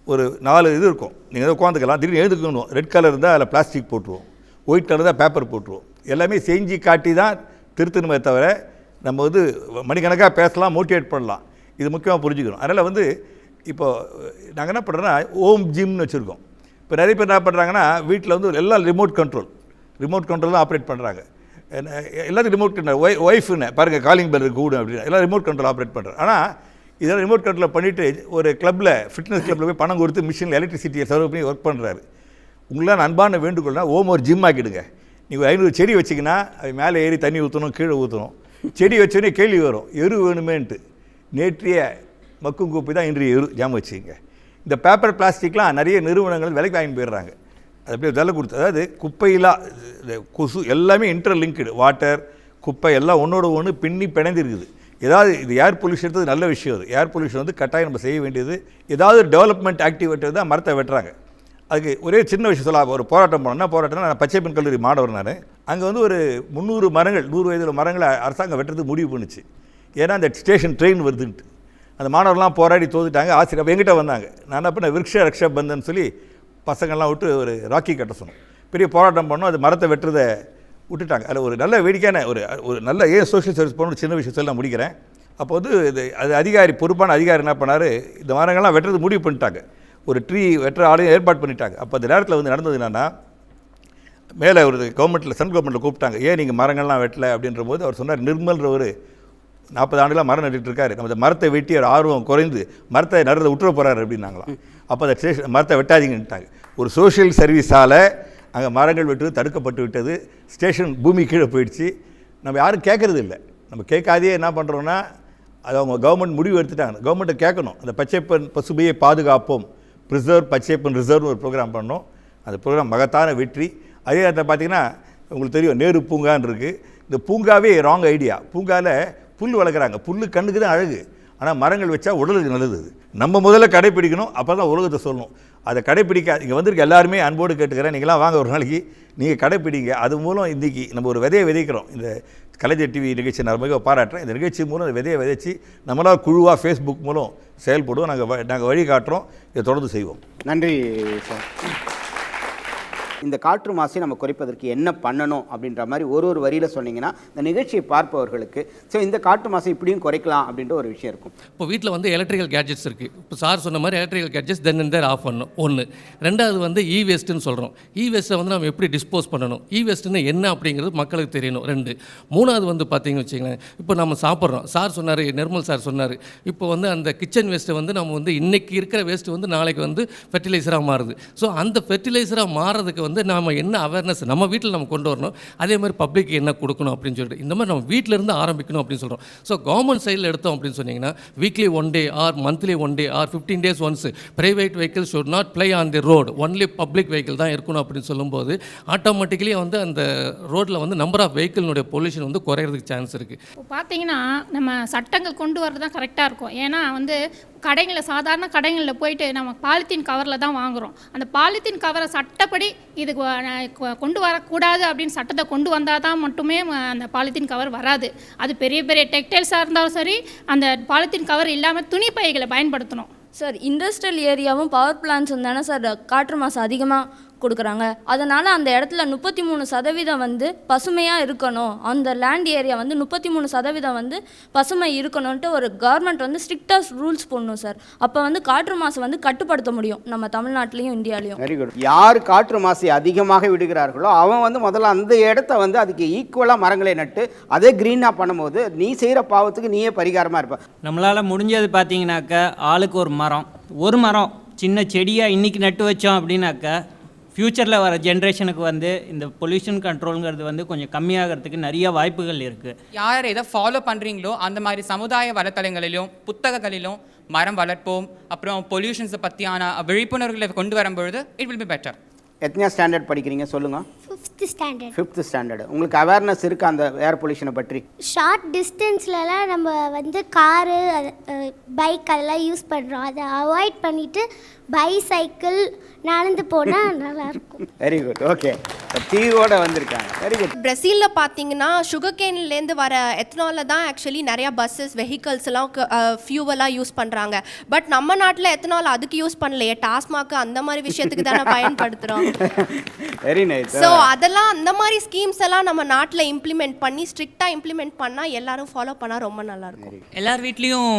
ஒரு 4 இது இருக்கும். நீங்கள் எதாவது உட்காந்துக்கலாம், திடீர்னு எழுதுக்கணும். ரெட் கலர் இருந்தால் அதில் பிளாஸ்டிக் போட்டுருவோம், ஒயிட் கலர் தான் பேப்பர் போட்டுருவோம். எல்லாமே செஞ்சு காட்டி தான் திருத்தணுமே தவிர நம்ம வந்து மணிக்கணக்காக பேசலாம், மோட்டிவேட் பண்ணலாம். இது முக்கியமாக புரிஞ்சுக்கணும். அதனால் வந்து இப்போது நாங்கள் என்ன பண்ணுறோன்னா ஹோம் ஜிம்னு வச்சுருக்கோம். இப்போ நிறைய பேர் என்ன பண்ணுறாங்கன்னா வீட்டில் வந்து எல்லாம் ரிமோட் கண்ட்ரோல் தான் ஆப்ரேட் பண்ணுறாங்க. எல்லாத்துக்கும் ரிமோட் கண்ட்ரோல். ஒய்ஃப்னு பாருங்கள், காலிங் பெல் கூடும் அப்படின்னு எல்லாம் ரிமோட் கண்ட்ரோல் ஆப்ரேட் பண்ணுறாங்க. ஆனால் இதெல்லாம் ரிமோட் கண்ட்ரோல் பண்ணிவிட்டு ஒரு கிளப்பில், ஃபிட்னஸ் கிளப்பில் போய் பணம் கொடுத்து மிஷினில் எலக்ட்ரிசிட்டியை சர்வ் பண்ணி ஒர்க் பண்ணுறாரு. உங்களால் அன்பான வேண்டுகோள்னா ஹோம் ஒரு ஜிம் ஆக்கிடுங்க. நீங்கள் 500 செடி வச்சிங்கன்னா அது மேலே ஏறி தண்ணி ஊற்றணும், கீழே ஊற்றணும். செடி வச்சோடனே கேள்வி வரும், எரு வேணுமேன்ட்டு. நேற்றைய மக்கும் குப்பை தான் இன்றைய எரு, ஜாம் வச்சுங்க. இந்த பேப்பர் பிளாஸ்டிக்லாம் நிறைய நிறுவனங்கள் விலைக்கு வாங்கி போயிடுறாங்க. அது அப்படியே விலை கொடுத்து, அதாவது குப்பையிலா கொசு எல்லாமே இன்டர்லிங்க்டு. வாட்டர், குப்பை எல்லாம் ஒன்றோட ஒன்று பின்னி பிணைந்திருக்குது. ஏதாவது இது ஏர் பொல்யூஷன் நல்ல விஷயம். அது ஏர் பொல்யூஷன் வந்து கட்டாயம் நம்ம செய்ய வேண்டியது. ஏதாவது டெவலப்மெண்ட் ஆக்டிவிட்டி தான் மரத்தை வெட்டுறாங்க. அதுக்கு ஒரே சின்ன விஷயம் சொல்ல, ஒரு போராட்டம் போனோம்னா, போராட்டம்னா நான் பச்சைப்பன் கல்லூரி மாணவர். நான் அங்கே வந்து ஒரு 300 மரங்கள், 100 வயதில் மரங்களை அரசாங்கம் வெட்டுறதுக்கு முடிவு பண்ணுச்சு. ஏன்னா அந்த ஸ்டேஷன் ட்ரெயின் வருதுன்ட்டு. அந்த மாணவர்லாம் போராடி தோத்துட்டாங்க. ஆசிரியர் எங்கிட்ட வந்தாங்க. நான் என்ன பண்ண விருட்ச ரக்ஷா பந்தன் சொல்லி பசங்கள்லாம் விட்டு ஒரு ராக்கி கட்ட சொன்னோம். பெரிய போராட்டம் பண்ணோம். அது மரத்தை வெட்டுறதை விட்டுட்டாங்க. அதில் ஒரு நல்ல வேடிக்கையான ஒரு நல்ல சோஷியல் சர்வீஸ் பண்ணணும் சின்ன விஷயத்தில் நான் முடிக்கிறேன். அப்போ வந்து அது அதிகாரி, பொறுப்பான அதிகாரி என்ன பண்ணார், இந்த மரங்கள்லாம் வெட்டுறது முடிவு பண்ணிட்டாங்க. ஒரு ட்ரீ வெட்டுற ஆளையும் ஏற்பாடு பண்ணிட்டாங்க. அப்போ அந்த நேரத்தில் வந்து நடந்தது என்னென்னா, மேலே ஒரு கவர்மெண்ட்டில், சென்ட்ரல் கவர்மெண்ட்டில் கூப்பிட்டாங்க. ஏன் நீங்கள் மரங்கள்லாம் வெட்டலை அப்படின்ற போது அவர் சொன்னார், நிர்மல்ன்ற ஒரு 40 ஆண்டுகளாக மரம் நட்டுட்டு இருக்காரு. நம்ம அந்த மரத்தை வெட்டி ஒரு ஆர்வம் குறைந்து மரத்தை நடுறதை விட்டுற போகிறாரு அப்படின்னாங்களாம். அப்போ அந்த மரத்தை வெட்டாதீங்கன்ட்டாங்க. ஒரு சோஷியல் சர்வீஸால் அங்கே மரங்கள் வெட்டுவது தடுக்கப்பட்டு விட்டது. ஸ்டேஷன் பூமி கீழே போயிடுச்சு. நம்ம யாரும் கேட்குறது இல்லை. நம்ம கேட்காதே என்ன பண்ணுறோன்னா, அது அவங்க கவர்மெண்ட் முடிவு எடுத்துட்டாங்க. கவர்மெண்ட்டை கேட்கணும். அந்த பச்சைப்பன் பசுமையை பாதுகாப்போம், ப்ரிசர்வ் பச்சைப்பன் ரிசர்வ்னு ஒரு ப்ரோக்ராம் பண்ணோம். அந்த ப்ரோக்ராம் மகத்தான வெற்றி. அதே நேரத்தில் பார்த்திங்கன்னா உங்களுக்கு தெரியும், நேரு பூங்கான்னு இருக்குது. இந்த பூங்காவே ராங் ஐடியா. பூங்காவில் புல் வளர்க்குறாங்க. புல் கண்ணுக்கு தான் அழகு. ஆனால் மரங்கள் வச்சா உடலுக்கு நல்லது. அது நம்ம முதல்ல கடைப்பிடிக்கணும், அப்போ தான் உலகத்தை சொல்லணும். அதை கடைப்பிடிக்க இங்கே வந்திருக்க எல்லாருமே அன்போடு கேட்டுக்கிறேன், நீங்களாம் வாங்க ஒரு நாளைக்கு நீங்கள் கடைப்பிடிங்க. அது மூலம் இன்றைக்கி நம்ம ஒரு விதையை விதைக்கிறோம். இந்த கலைஞர் டிவி நிகழ்ச்சி நான் மிக பாராட்டுறேன். இந்த நிகழ்ச்சி மூலம் இந்த விதையை விதைச்சி நம்மளால் குழுவாக ஃபேஸ்புக் மூலம் செயல்படுவோம். நாங்கள் வழி காட்டுறோம், இதை தொடர்ந்து செய்வோம். நன்றி சார். இந்த காற்று மாசை நம்ம குறைப்பதற்கு என்ன பண்ணணும் அப்படின்ற மாதிரி ஒரு வரியில் சொன்னீங்கன்னா இந்த நிகழ்ச்சியை பார்ப்பவர்களுக்கு ஸோ இந்த காற்று மாசை இப்படியும் குறைக்கலாம் அப்படின்ற ஒரு விஷயம் இருக்கும். இப்போ வீட்டில் வந்து எலக்ட்ரிக்கல் கேட்ஜெட்ஸ் இருக்குது. இப்போ சார் சொன்ன மாதிரி electrical gadgets then and there off பண்ணணும். ஒன்று. ரெண்டாவது வந்து இ வேஸ்ட்டுன்னு சொல்கிறோம். இ வேஸ்ட்டை வந்து நம்ம எப்படி டிஸ்போஸ் பண்ணணும், இ வேஸ்ட்டுன்னு என்ன அப்படிங்கிறது மக்களுக்கு தெரியணும். 2. மூணாவது வந்து பார்த்தீங்கன்னு வச்சுங்களேன், இப்போ நம்ம சாப்பிட்றோம். சார் சொன்னார், நிர்மல் சார் சொன்னார், இப்போ வந்து அந்த கிச்சன் வேஸ்ட்டை வந்து நம்ம வந்து இன்றைக்கி இருக்கிற வேஸ்ட்டு வந்து நாளைக்கு வந்து ஃபெர்டிலைசராக மாறுது. ஸோ அந்த ஃபெர்டிலைசராக மாறதுக்கு வந்து நாம் என்ன அவேர்னஸ் நம்ம வீட்டில் நம்ம கொண்டு வரணும், அதே மாதிரி பப்ளிக் என்ன கொடுக்கணும் அப்படின்னு சொல்லிட்டு இந்த மாதிரி நம்ம வீட்டிலேருந்து ஆரம்பிக்கணும் அப்படின்னு சொல்கிறோம். ஸோ கவர்மெண்ட் சைடில் எடுத்தோம் அப்படின்னு சொன்னீங்கன்னா weekly 1 day or monthly 1 day or 15 days once private vehicle should not play on the road, only public vehicle தான் இருக்கணும் அப்படின்னு சொல்லும்போது ஆட்டோமேட்டிக்கலி வந்து அந்த ரோட்டில் வந்து நம்பர் ஆஃப் வெஹிக்கிள்னுடைய பொல்யூஷன் வந்து குறையிறதுக்கு சான்ஸ் இருக்குது. இப்போ பார்த்தீங்கன்னா நம்ம சட்டங்கள் கொண்டு வரது தான் கரெக்டாக இருக்கும். ஏன்னா வந்து கடைகளில் சாதாரண கடைகளில் போயிட்டு நம்ம பாலித்தீன் கவரில் தான் வாங்குகிறோம். அந்த பாலித்தீன் கவரை சட்டப்படி இது கொண்டு வரக்கூடாது அப்படின்னு சட்டத்தை கொண்டு வந்தால் தான் மட்டுமே அந்த பாலித்தீன் கவர் வராது. அது பெரிய பெரிய டெக்டைல்ஸாக இருந்தாலும் சரி அந்த பாலித்தீன் கவர் இல்லாமல் துணி பைகளை பயன்படுத்தணும். சார் இண்டஸ்ட்ரியல் ஏரியாவும் பவர் பிளான்ட்ஸும் தானே சார் காற்று மாசு அதிகமாக கொடுக்குறாங்க. அதனால் அந்த இடத்துல 33% வந்து பசுமையாக இருக்கணும், அந்த லேண்ட் ஏரியா வந்து 33% வந்து பசுமை இருக்கணும்ன்ட்டு ஒரு கவர்மெண்ட் வந்து ஸ்ட்ரிக்டாக ரூல்ஸ் போடணும் சார். அப்போ வந்து காற்று மாசு வந்து கட்டுப்படுத்த முடியும் நம்ம தமிழ்நாட்டிலையும் இந்தியாலையும். Very good. யார் காற்று மாசை அதிகமாக விடுகிறார்களோ அவன் வந்து முதல்ல அந்த இடத்த வந்து அதுக்கு ஈக்குவலாக மரங்களை நட்டு அதே க்ரீனாக பண்ணும்போது நீ செய்கிற பாவத்துக்கு நீயே பரிகாரமாக இருப்ப. நம்மளால் முடிஞ்சது பார்த்தீங்கன்னாக்கா ஆளுக்கு ஒரு மரம் சின்ன செடியாக இன்றைக்கி நட்டு வச்சோம் அப்படின்னாக்கா ஃப்யூச்சரில் வர ஜென்ரேஷனுக்கு வந்து இந்த பொல்யூஷன் கண்ட்ரோலுங்கிறது வந்து கொஞ்சம் கம்மியாகிறதுக்கு நிறைய வாய்ப்புகள் இருக்குது. யார் எதை ஃபாலோ பண்ணுறீங்களோ அந்த மாதிரி சமுதாய வலைத்தளங்களிலும் புத்தகங்களிலும் மரம் வளர்ப்போம், அப்புறம் பொல்யூஷன்ஸை பற்றியான விழிப்புணர்வுகளை கொண்டு வரும்பொழுது இட் வில் பி பெட்டர். எத்தனை ஸ்டாண்டர்ட் படிக்கிறீங்க சொல்லுங்கள்? 5th standard. 5th standard. உங்களுக்கு அவேர்னஸ் இருக்குது அந்த ஏர் பொல்யூஷனை பற்றி? ஷார்ட் டிஸ்டன்ஸ்லலாம் நம்ம வந்து காரு பைக் அதெல்லாம் யூஸ் பண்ணுறோம், அதை அவாய்ட் பண்ணிவிட்டு பைசைக்கிள் நடந்து போனால் நல்லாயிருக்கும். Very good. ஓகே, தீவோட வந்திருக்காங்க. Very good. பிரசீலில் பார்த்தீங்கன்னா சுகர் கேன்லேருந்து வர எத்தனாலில் தான் ஆக்சுவலி நிறையா பஸ்ஸஸ் வெஹிக்கல்ஸ் எல்லாம் ஃபியூவலாக யூஸ் பண்ணுறாங்க. பட் நம்ம நாட்டில் எத்தனால் அதுக்கு யூஸ் பண்ணலையே, டாஸ்மாக் அந்த மாதிரி விஷயத்துக்கு தானே பயன்படுத்துகிறோம். Very nice. ஸோ அதெல்லாம் அந்த மாதிரி ஸ்கீம்ஸ் எல்லாம் நம்ம நாட்டில் இம்ப்ளிமெண்ட் பண்ணி ஸ்ட்ரிக்டாக இம்ப்ளிமெண்ட் பண்ணால் எல்லாரும் ஃபாலோ பண்ணால் ரொம்ப நல்லாயிருக்கும். எல்லார் வீட்லேயும்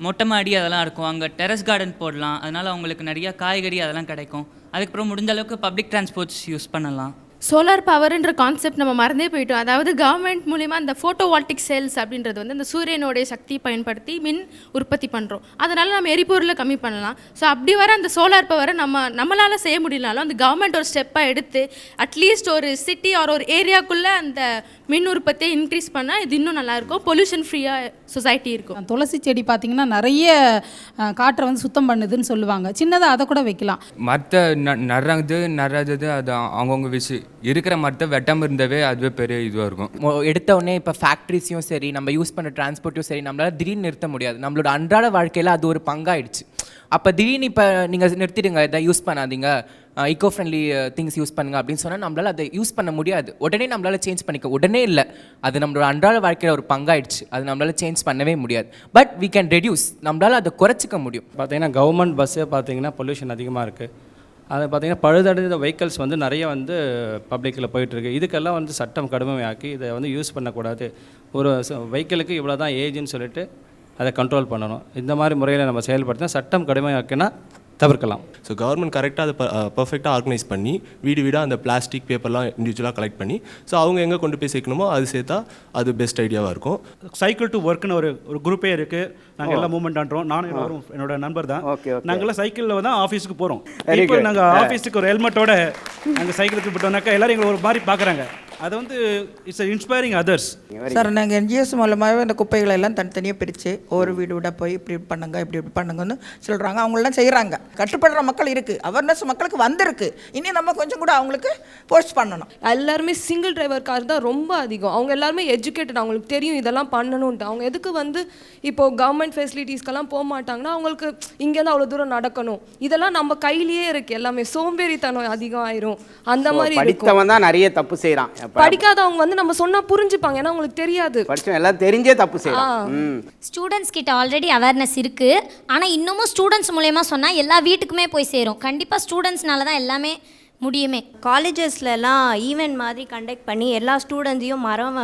மொட்டை மாடி அதெல்லாம் இருக்கும், அங்கே டெரஸ் கார்டன் போடலாம், அதனால் அவங்களுக்கு நிறைய காய்கறி அதெல்லாம் கிடைக்கும். அதுக்கப்புறம் முடிஞ்ச அளவுக்கு பப்ளிக் டிரான்ஸ்போர்ட்ஸ் யூஸ் பண்ணலாம். சோலார் பவர்ன்ற கான்செப்ட் நம்ம மறந்தே போயிட்டோம். அதாவது கவர்மெண்ட் மூலிமா இந்த ஃபோட்டோவால்டிக் செல்ஸ் அப்படின்றது வந்து இந்த சூரியனுடைய சக்தியை பயன்படுத்தி மின் உற்பத்தி பண்ணுறோம். அதனால் நம்ம எரிபொருளை கம்மி பண்ணலாம். ஸோ அப்படி வர அந்த சோலார் பவரை நம்மளால் செய்ய முடியலனாலும் அந்த கவர்மெண்ட் ஒரு ஸ்டெப்பாக எடுத்து அட்லீஸ்ட் ஒரு சிட்டி ஒரு ஏரியாக்குள்ளே அந்த மின் உற்பத்தியை இன்க்ரீஸ் பண்ணால் இது இன்னும் நல்லாயிருக்கும், பொல்யூஷன் ஃப்ரீயாக சொசைட்டி இருக்கும். துளசி செடி பார்த்திங்கன்னா நிறைய காற்றை வந்து சுத்தம் பண்ணுதுன்னு சொல்லுவாங்க. சின்னதாக அதை கூட வைக்கலாம். மரத்தை நடுறது அது அவங்கவுங்க விஷயம். இருக்கிற மரத்தை வெட்டாமல் இருந்தவே அதுவே பெரிய இதுவாக இருக்கும். எடுத்த உடனே இப்போ ஃபேக்ட்ரிஸையும் சரி நம்ம யூஸ் பண்ணுற டிரான்ஸ்போர்ட்டையும் சரி நம்மளால் திடீர்னு நிறுத்த முடியாது. நம்மளோட அன்றாட வாழ்க்கையில் அது ஒரு பங்காயிடுச்சு. அப்போ திடீர்னு இப்போ நீங்கள் நிறுத்திடுங்க, இதை யூஸ் பண்ணாதீங்க, ஈக்கோ ஃப்ரெண்ட்லி திங்ஸ் யூஸ் பண்ணுங்க அப்படின்னு சொன்னால் நம்மளால் அதை யூஸ் பண்ண முடியாது. உடனே நம்மளால் சேஞ்ச் பண்ணிக்க உடனே இல்லை, அது நம்மளோட அன்றாட வாழ்க்கையில் ஒரு பங்காயிடுச்சு. அது நம்மளால் சேஞ்ச் பண்ணவே முடியாது. பட் we can reduce, நம்மளால் அதை குறைச்சிக்க முடியும். பார்த்தீங்கன்னா கவர்மெண்ட் பஸ்ஸே பார்த்தீங்கன்னா பொல்யூஷன் அதிகமாக இருக்குது. அது பார்த்திங்கன்னா பழுதடைந்த வெஹிக்கல்ஸ் வந்து நிறைய வந்து பப்ளிக்கில் போயிட்டுருக்கு. இதுக்கெல்லாம் வந்து சட்டம் கடுமையாக்கி இதை வந்து யூஸ் பண்ணக்கூடாது. ஒரு வெஹிக்கிளுக்கு இவ்வளோ தான் ஏஜ்னு சொல்லிட்டு அதை கண்ட்ரோல் பண்ணணும். இந்த மாதிரி முறையில் நம்ம செயல்படுத்தினா சட்டம் கடுமையாக்கினா தவிர்க்கலாம். ஸோ கவர்மெண்ட் கரெக்டாக அதை பர்ஃபெக்டாக ஆர்கனைஸ் பண்ணி வீடாக அந்த பிளாஸ்டிக் பேப்பர்லாம் இண்டிவிஜுவலாக கலெக்ட் பண்ணி ஸோ அவங்க எங்கே கொண்டு போய் சேர்க்கணுமோ அது சேர்த்தா அது பெஸ்ட் ஐடியாவாக இருக்கும். சைக்கிள் டு ஒர்க்னு ஒரு குரூப்பே இருக்குது. நாங்கள் எல்லாம் மூவ்மெண்ட் பண்ணுறோம். நானும் என்னோட நண்பர் தான். நாங்கள்லாம் சைக்கிளில் தான் ஆஃபீஸுக்கு போகிறோம். இப்போ நாங்கள் ஆஃபீஸுக்கு ஒரு ஹெல்மெட்டோட நாங்கள் சைக்கிளுக்கு போட்டோம்னாக்கா எல்லோரும் எங்களை ஒரு மாதிரி பார்க்குறாங்க. அதை வந்து இட்ஸ் இன்ஸ்பைரிங் அதர்ஸ். சார் நாங்கள் என்ஜிஎஸ் மூலமாகவே இந்த குப்பைகளை எல்லாம் தனித்தனியாக பிரித்து ஒவ்வொரு வீடு விட போய் இப்படி பண்ணுங்க இப்படி பண்ணுங்கன்னு சொல்கிறாங்க. அவங்களெல்லாம் செய்கிறாங்க. கட்டுப்படுற மக்கள் இருக்குது, அவேர்னஸ் மக்களுக்கு வந்திருக்கு. இனி நம்ம கொஞ்சம் கூட அவங்களுக்கு போஸ்ட் பண்ணணும். எல்லாருமே சிங்கிள் டிரைவர் கார் தான் ரொம்ப அதிகம். அவங்க எல்லாருமே எஜுகேட்டட், அவங்களுக்கு தெரியும் இதெல்லாம் பண்ணணுன்ட்டு. அவங்க எதுக்கு வந்து இப்போது கவர்மெண்ட் ஃபெசிலிட்டிஸ்க்கெல்லாம் போக மாட்டாங்கன்னா அவங்களுக்கு இங்கேருந்து அவ்வளோ தூரம் நடக்கணும். இதெல்லாம் நம்ம கையிலேயே இருக்குது. எல்லாமே சோம்பேறித்தனம் அதிகம் ஆயிரும். அந்த மாதிரி படித்தவன் தான் நிறைய தப்பு செய்கிறான். படிக்காதவங்க வந்து நம்ம சொன்னால் புரிஞ்சுப்பாங்க, ஏன்னா அவங்களுக்கு தெரியாது. படித்தவன் எல்லாம் தெரிஞ்சே தப்பு செய்கிறான். ஸ்டூடெண்ட்ஸ் கிட்ட ஆல்ரெடி அவேர்னஸ் இருக்குது, ஆனால் இன்னமும் ஸ்டூடெண்ட்ஸ் மூலயமா சொன்னால் எல்லா வீட்டுக்குமே போய் சேரும். கண்டிப்பாக ஸ்டூடெண்ட்ஸ்னால தான் எல்லாமே முடியுமே. காலேஜஸ்லலாம் ஈவெண்ட் மாதிரி கண்டக்ட் பண்ணி எல்லா ஸ்டூடெண்ட்ஸையும் மரம்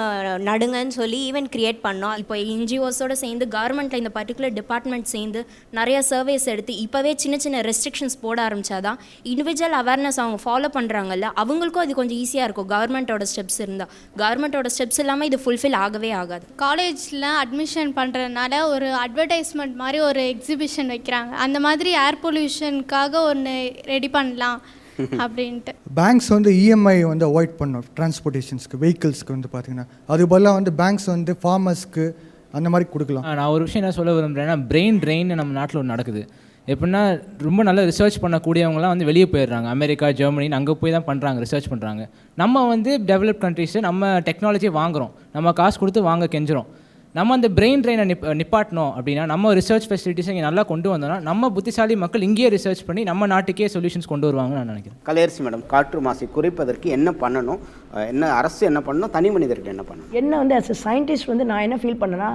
நடுங்கன்னு சொல்லி ஈவெண்ட் க்ரியேட் பண்ணோம். இப்போ என்ஜிஓஸோடு சேர்ந்து கவர்மெண்ட்டில் இந்த பர்டிகுலர் டிபார்ட்மெண்ட் சேர்ந்து நிறைய சர்வேஸ் எடுத்து இப்போவே சின்ன சின்ன ரெஸ்ட்ரிக்ஷன்ஸ் போட ஆரம்பித்தாதான் இண்டிவிஜுவல் அவேர்னஸ் அவங்க ஃபாலோ பண்ணுறாங்கல்ல, அவங்களுக்கும் அது கொஞ்சம் ஈஸியாக இருக்கும். கவர்மெண்ட்டோட ஸ்டெப்ஸ் இருந்தால், கவர்மெண்ட்டோட ஸ்டெப்ஸ் இல்லாமல் இது ஃபுல்ஃபில் ஆகவே ஆகாது. காலேஜில் அட்மிஷன் பண்ணுறதுனால ஒரு அட்வர்டைஸ்மெண்ட் மாதிரி ஒரு எக்ஸிபிஷன் வைக்கிறாங்க. அந்த மாதிரி ஏர் பொல்யூஷனுக்காக ஒன்று ரெடி பண்ணலாம் அப்படின்ட்டு. பேங்க்ஸ் வந்து இஎம்ஐ வந்து அவாய்ட் பண்ணும் டிரான்ஸ்போர்ட்டேஷன்ஸ்க்கு, வெஹிக்கிள்ஸ்க்கு வந்து பார்த்தீங்கன்னா. அது பதிலாக வந்து பேங்க்ஸ் வந்து ஃபார்மர்ஸ்க்கு அந்த மாதிரி கொடுக்கலாம். நான் ஒரு விஷயம் என்ன சொல்ல விரும்புகிறேன்னா, பிரெயின் ட்ரெயின் நம்ம நாட்டில் ஒன்று நடக்குது. எப்படின்னா ரொம்ப நல்ல ரிசர்ச் பண்ணக்கூடியவங்களாம் வந்து வெளியே போயிடுறாங்க. அமெரிக்கா, ஜெர்மனின்னு அங்கே போய் தான் பண்ணுறாங்க, ரிசர்ச் பண்ணுறாங்க. நம்ம வந்து டெவலப் கண்ட்ரிஸு நம்ம டெக்னாலஜியை வாங்குகிறோம், நம்ம காசு கொடுத்து வாங்க கெஞ்சுறோம். நம்ம அந்த பிரெயின் ட்ரெயினை நிப்பாட்டணும் அப்படின்னா நம்ம ரிசர்ச் ஃபெசிலிட்டிஸை இங்கே நல்லா கொண்டு வந்தோம்னா நம்ம புத்திசாலி மக்கள் இங்கேயே ரிசர்ச் பண்ணி நம்ம நாட்டுக்கே சொல்யூஷன்ஸ் கொண்டு வருவாங்கன்னு நான் நினைக்கிறேன். கலையரசி மேடம், காற்று மாசை குறைப்பதற்கு என்ன பண்ணணும், என்ன அரசு என்ன பண்ணணும், தனி மனிதர்கள் என்ன பண்ணணும்? என்ன வந்து ஆஸ் எ சயின்டிஸ்ட் வந்து நான் என்ன ஃபீல் பண்ணேன்னா,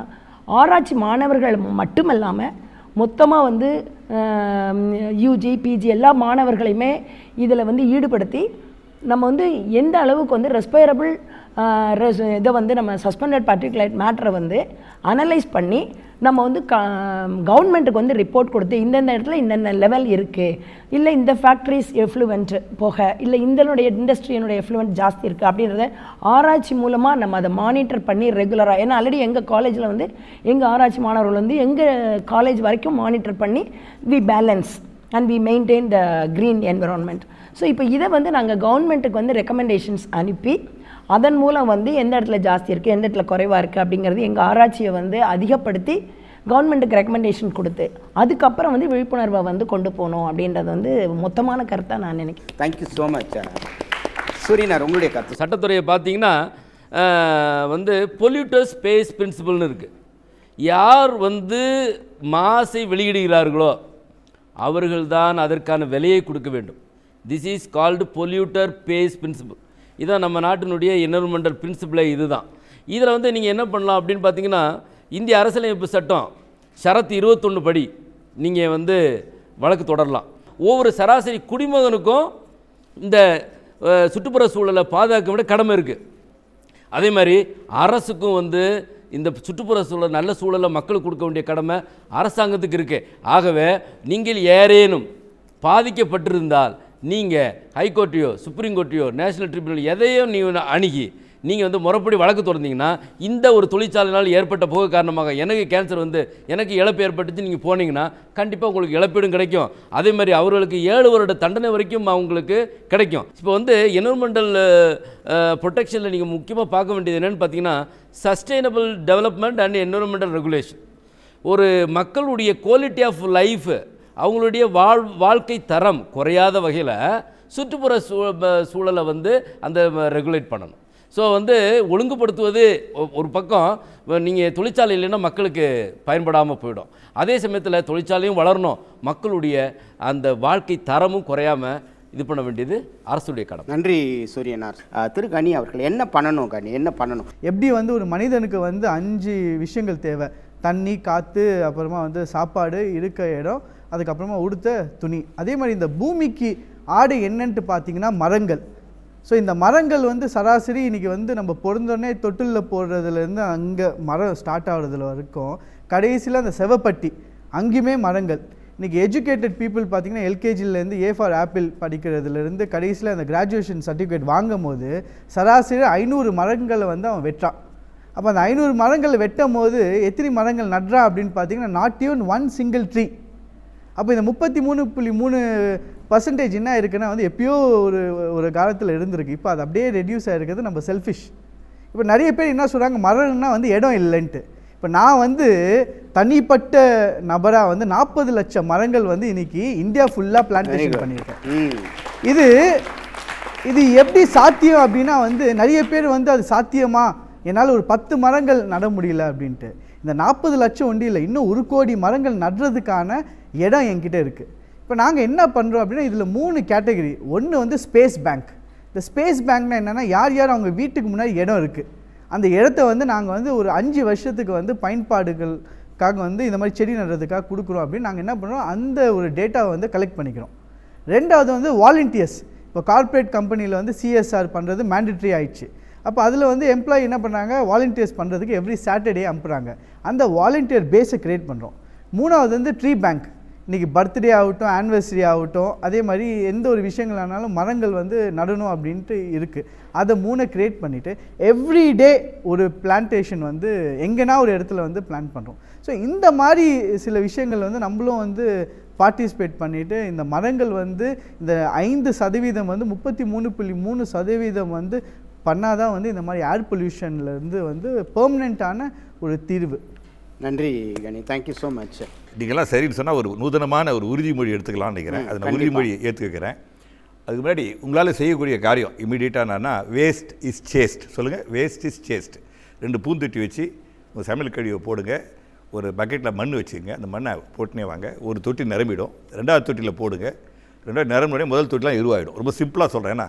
ஆராய்ச்சி மாணவர்கள் மட்டுமல்லாமல் மொத்தமாக வந்து யூஜி பிஜி எல்லா மாணவர்களையுமே இதில் வந்து ஈடுபடுத்தி நம்ம வந்து எந்த அளவுக்கு வந்து ரெஸ்பைரபிள் இதை வந்து நம்ம சஸ்பெண்டட் பார்ட்டிகுலேட் மேட்டரை வந்து அனலைஸ் பண்ணி நம்ம வந்து கவர்மெண்ட்டுக்கு வந்து ரிப்போர்ட் கொடுத்து இந்தந்த இடத்துல இந்தந்த லெவல் இருக்குது, இல்லை இந்த ஃபேக்ட்ரிஸ் எஃப்ளூவெண்ட் போக, இல்லை இந்தனுடைய இண்டஸ்ட்ரியினுடைய எஃப்ளூவெண்ட் ஜாஸ்தி இருக்குது அப்படின்றத ஆராய்ச்சி மூலமாக நம்ம அதை மானிட்டர் பண்ணி ரெகுலராக, ஏன்னா ஆல்ரெடி எங்கள் காலேஜில் வந்து எங்கள் ஆராய்ச்சி மாணவர்கள் வந்து எங்கள் காலேஜ் வரைக்கும் மானிட்டர் பண்ணி we balance and we maintain the green environment. So இப்போ இதை வந்து நாங்கள் கவர்மெண்ட்டுக்கு வந்து ரெக்கமெண்டேஷன்ஸ் அனுப்பி அதன் மூலம் வந்து எந்த இடத்துல ஜாஸ்தி இருக்குது எந்த இடத்துல குறைவாக இருக்குது அப்படிங்கிறது எங்கள் ஆராய்ச்சியை வந்து அதிகப்படுத்தி கவர்மெண்ட்டுக்கு ரெக்கமெண்டேஷன் கொடுத்து அதுக்கப்புறம் வந்து விழிப்புணர்வை வந்து கொண்டு போகணும் அப்படின்றது வந்து மொத்தமான கருத்தாக நான் நினைக்கிறேன். Thank you so much. சூரியனார், உங்களுடைய கருத்து. சட்டத்துறையை பார்த்தீங்கன்னா வந்து பொல்யூட்டர்ஸ் பேஸ் பிரின்சிபல்னு இருக்குது. யார் வந்து மாசை வெளியிடுகிறார்களோ அவர்கள்தான் அதற்கான விலையை கொடுக்க வேண்டும். This is called polluter pays principle. இதான் நம்ம நாட்டினுடைய என்விரான்மெண்டல் பிரின்சிபிளே இதுதான். இதில் வந்து நீங்கள் என்ன பண்ணலாம் அப்படின்னு பார்த்தீங்கன்னா, இந்திய அரசியலமைப்பு சட்டம் ஷரத்து 21 படி நீங்கள் வந்து வழக்கு தொடரலாம். ஒவ்வொரு சராசரி குடிமகனுக்கும் இந்த சுற்றுப்புற சூழலை பாதுகாக்க விட கடமை இருக்குது. அதே மாதிரி அரசுக்கும் வந்து இந்த சுற்றுப்புற சூழல் நல்ல சூழலை மக்களுக்கு கொடுக்க வேண்டிய கடமை அரசாங்கத்துக்கு இருக்குது. ஆகவே நீங்கள் ஏறேனும் பாதிக்கப்பட்டிருந்தால் நீங்கள் ஹைகோர்ட்டையோ சுப்ரீம் கோர்ட்டையோ நேஷனல் ட்ரிபியூனல் எதையோ நீங்கள் அணுகி நீங்கள் வந்து முறைப்படி வழக்கு தொடர்ந்தீங்கன்னா, இந்த ஒரு தொழிற்சாலையினால் ஏற்பட்ட புகை காரணமாக எனக்கு கேன்சர் வந்து எனக்கு இழப்பு ஏற்பட்டுச்சு நீங்கள் போனீங்கன்னா கண்டிப்பாக உங்களுக்கு இழப்பீடும் கிடைக்கும். அதே மாதிரி அவர்களுக்கு 7 வருட தண்டனை வரைக்கும் அவங்களுக்கு கிடைக்கும். இப்போ வந்து என்விரான்மெண்டல் ப்ரொடெக்ஷனில் நீங்கள் முக்கியமாக பார்க்க வேண்டியது என்னென்னு பார்த்தீங்கன்னா, sustainable development and environmental regulation. ஒரு மக்களுடைய குவாலிட்டி ஆஃப் லைஃப், அவங்களுடைய வாழ்க்கை தரம் குறையாத வகையில் சுற்றுப்புற சூழலை வந்து அந்த ரெகுலேட் பண்ணணும். ஸோ வந்து ஒழுங்குபடுத்துவது ஒரு பக்கம், நீங்கள் தொழிற்சாலை இல்லைன்னா மக்களுக்கு பயன்படாமல் போயிடும். அதே சமயத்தில் தொழிற்சாலையும் வளரணும், மக்களுடைய அந்த வாழ்க்கை தரமும் குறையாமல் இது பண்ண வேண்டியது அரசுடைய கடமை. நன்றி சூரியனார். திரு கனி அவர்கள் என்ன பண்ணணும்? கனி என்ன பண்ணணும்? எப்படி வந்து ஒரு மனிதனுக்கு வந்து 5 விஷயங்கள் தேவை: தண்ணி, காற்று, அப்புறமா வந்து சாப்பாடு, இருக்க இடம், அதுக்கப்புறமா உடுத்த துணி. அதே மாதிரி இந்த பூமிக்கு ஆடு என்னன்ட்டு பார்த்தீங்கன்னா மரங்கள். ஸோ இந்த மரங்கள் வந்து சராசரி இன்றைக்கி வந்து நம்ம பொருந்தோடனே தொட்டிலில் போடுறதுலேருந்து அங்கே மரம் ஸ்டார்ட் ஆகுறதுல வரைக்கும் கடைசியில் அந்த செவப்பட்டி அங்கேயுமே மரங்கள். இன்றைக்கி எஜுகேட்டட் பீப்புள் பார்த்திங்கன்னா எல்கேஜிலேருந்து ஏ ஃபார் ஆப்பிள் படிக்கிறதுலேருந்து கடைசியில் அந்த கிராஜுவேஷன் சர்டிஃபிகேட் வாங்கும் போது சராசரி 500 மரங்களை வந்து அவன் வெட்டுறான். அப்போ அந்த 500 மரங்கள் வெட்டும் போது எத்தனை மரங்கள் நடுறா அப்படின்னு பார்த்தீங்கன்னா நாட் ஈவன் 1 சிங்கிள் ட்ரீ. அப்போ இந்த 33.3 பர்சன்டேஜ் என்ன இருக்குன்னா வந்து எப்பயோ ஒரு காலத்தில் இருந்திருக்கு. இப்போ அது அப்படியே ரெடியூஸ் ஆகிருக்கிறது நம்ம செல்ஃபிஷ். இப்போ நிறைய பேர் என்ன சொல்கிறாங்க, மரம்னா வந்து இடம் இல்லைன்ட்டு. இப்போ நான் வந்து தனிப்பட்ட நபராக வந்து 40 லட்சம் மரங்கள் வந்து இன்றைக்கி இந்தியா ஃபுல்லாக பிளான்டேஷன் பண்ணியிருக்கேன். இது எப்படி சாத்தியம் அப்படின்னா வந்து நிறைய பேர் வந்து அது சாத்தியமா, என்னால் ஒரு 10 மரங்கள் நட முடியல அப்படின்ட்டு. இந்த 40 லட்சம் ஒண்டி இல்லை, இன்னும் 1 கோடி மரங்கள் நடுறதுக்கான இடம் என்கிட்ட இருக்குது. இப்போ நாங்கள் என்ன பண்ணுறோம் அப்படின்னா இதில் 3 கேட்டகரி. ஒன்று வந்து ஸ்பேஸ் பேங்க். இந்த ஸ்பேஸ் பேங்க்னா என்னென்னா யார் யார் அவங்க வீட்டுக்கு முன்னாடி இடம் இருக்குது, அந்த இடத்த வந்து நாங்கள் வந்து ஒரு 5 வருஷத்துக்கு வந்து பயன்பாடுகளுக்காக வந்து இந்த மாதிரி செடி நடுறதுக்காக கொடுக்குறோம் அப்படின்னு நாங்கள் என்ன பண்ணுறோம், அந்த ஒரு டேட்டாவை வந்து கலெக்ட் பண்ணிக்கிறோம். ரெண்டாவது வந்து வாலண்டியர்ஸ். இப்போ கார்ப்பரேட் கம்பெனியில் வந்து CSR பண்ணுறது மேண்டட்ரி ஆயிடுச்சு. அப்போ அதில் வந்து எம்ப்ளாயி என்ன பண்ணுறாங்க, வாலண்டியர்ஸ் பண்ணுறதுக்கு எவ்ரி சாட்டர்டே அனுப்புகிறாங்க. அந்த வாலண்டியர் பேஸை க்ரியேட் பண்ணுறோம். மூணாவது வந்து ட்ரீ பேங்க். இன்றைக்கி பர்த்டே ஆகட்டும், ஆனிவர்சரி ஆகட்டும், அதே மாதிரி எந்த ஒரு விஷயங்களானாலும் மரங்கள் வந்து நடணும் அப்படின்ட்டு இருக்குது. அதை 3 க்ரியேட் பண்ணிவிட்டு எவ்ரி டே ஒரு பிளான்டேஷன் வந்து எங்கேனா ஒரு இடத்துல வந்து பிளான் பண்ணுறோம். ஸோ இந்த மாதிரி சில விஷயங்கள் வந்து நம்மளும் வந்து பார்ட்டிசிபேட் பண்ணிவிட்டு இந்த மரங்கள் வந்து இந்த 5% வந்து 33.3% வந்து பண்ணால் தான் வந்து இந்த மாதிரி ஏர் பொல்யூஷன்லேருந்து வந்து பெர்மனெண்ட்டான ஒரு தீர்வு. நன்றி கணி, தேங்க்யூ ஸோ மச். நீங்கள்லாம் சரின்னு சொன்னால் ஒரு நூதனமான ஒரு உறுதிமொழி எடுத்துக்கலாம்னு நினைக்கிறேன். அது நான் உறுதிமொழி ஏற்றுக்கிறேன். அதுக்கு முன்னாடி உங்களால் செய்யக்கூடிய காரியம் இமீடியட்டாக என்னன்னா, வேஸ்ட் இஸ் சேஸ்ட். சொல்லுங்கள், வேஸ்ட் இஸ் சேஸ்ட். 2 பூந்தொட்டி வச்சு உங்கள் சமையல் கழிவை போடுங்க. ஒரு பக்கெட்டில் மண் வச்சுங்க, அந்த மண்ணை போட்டுனே வாங்க. ஒரு தொட்டி நிரம்பிடும், 2வது தொட்டியில் போடுங்க. 2வது நிரம்பினோடனே முதல் தொட்டிலாம் எருவாகிடும். ரொம்ப சிம்பிளாக சொல்கிறேன். ஏன்னா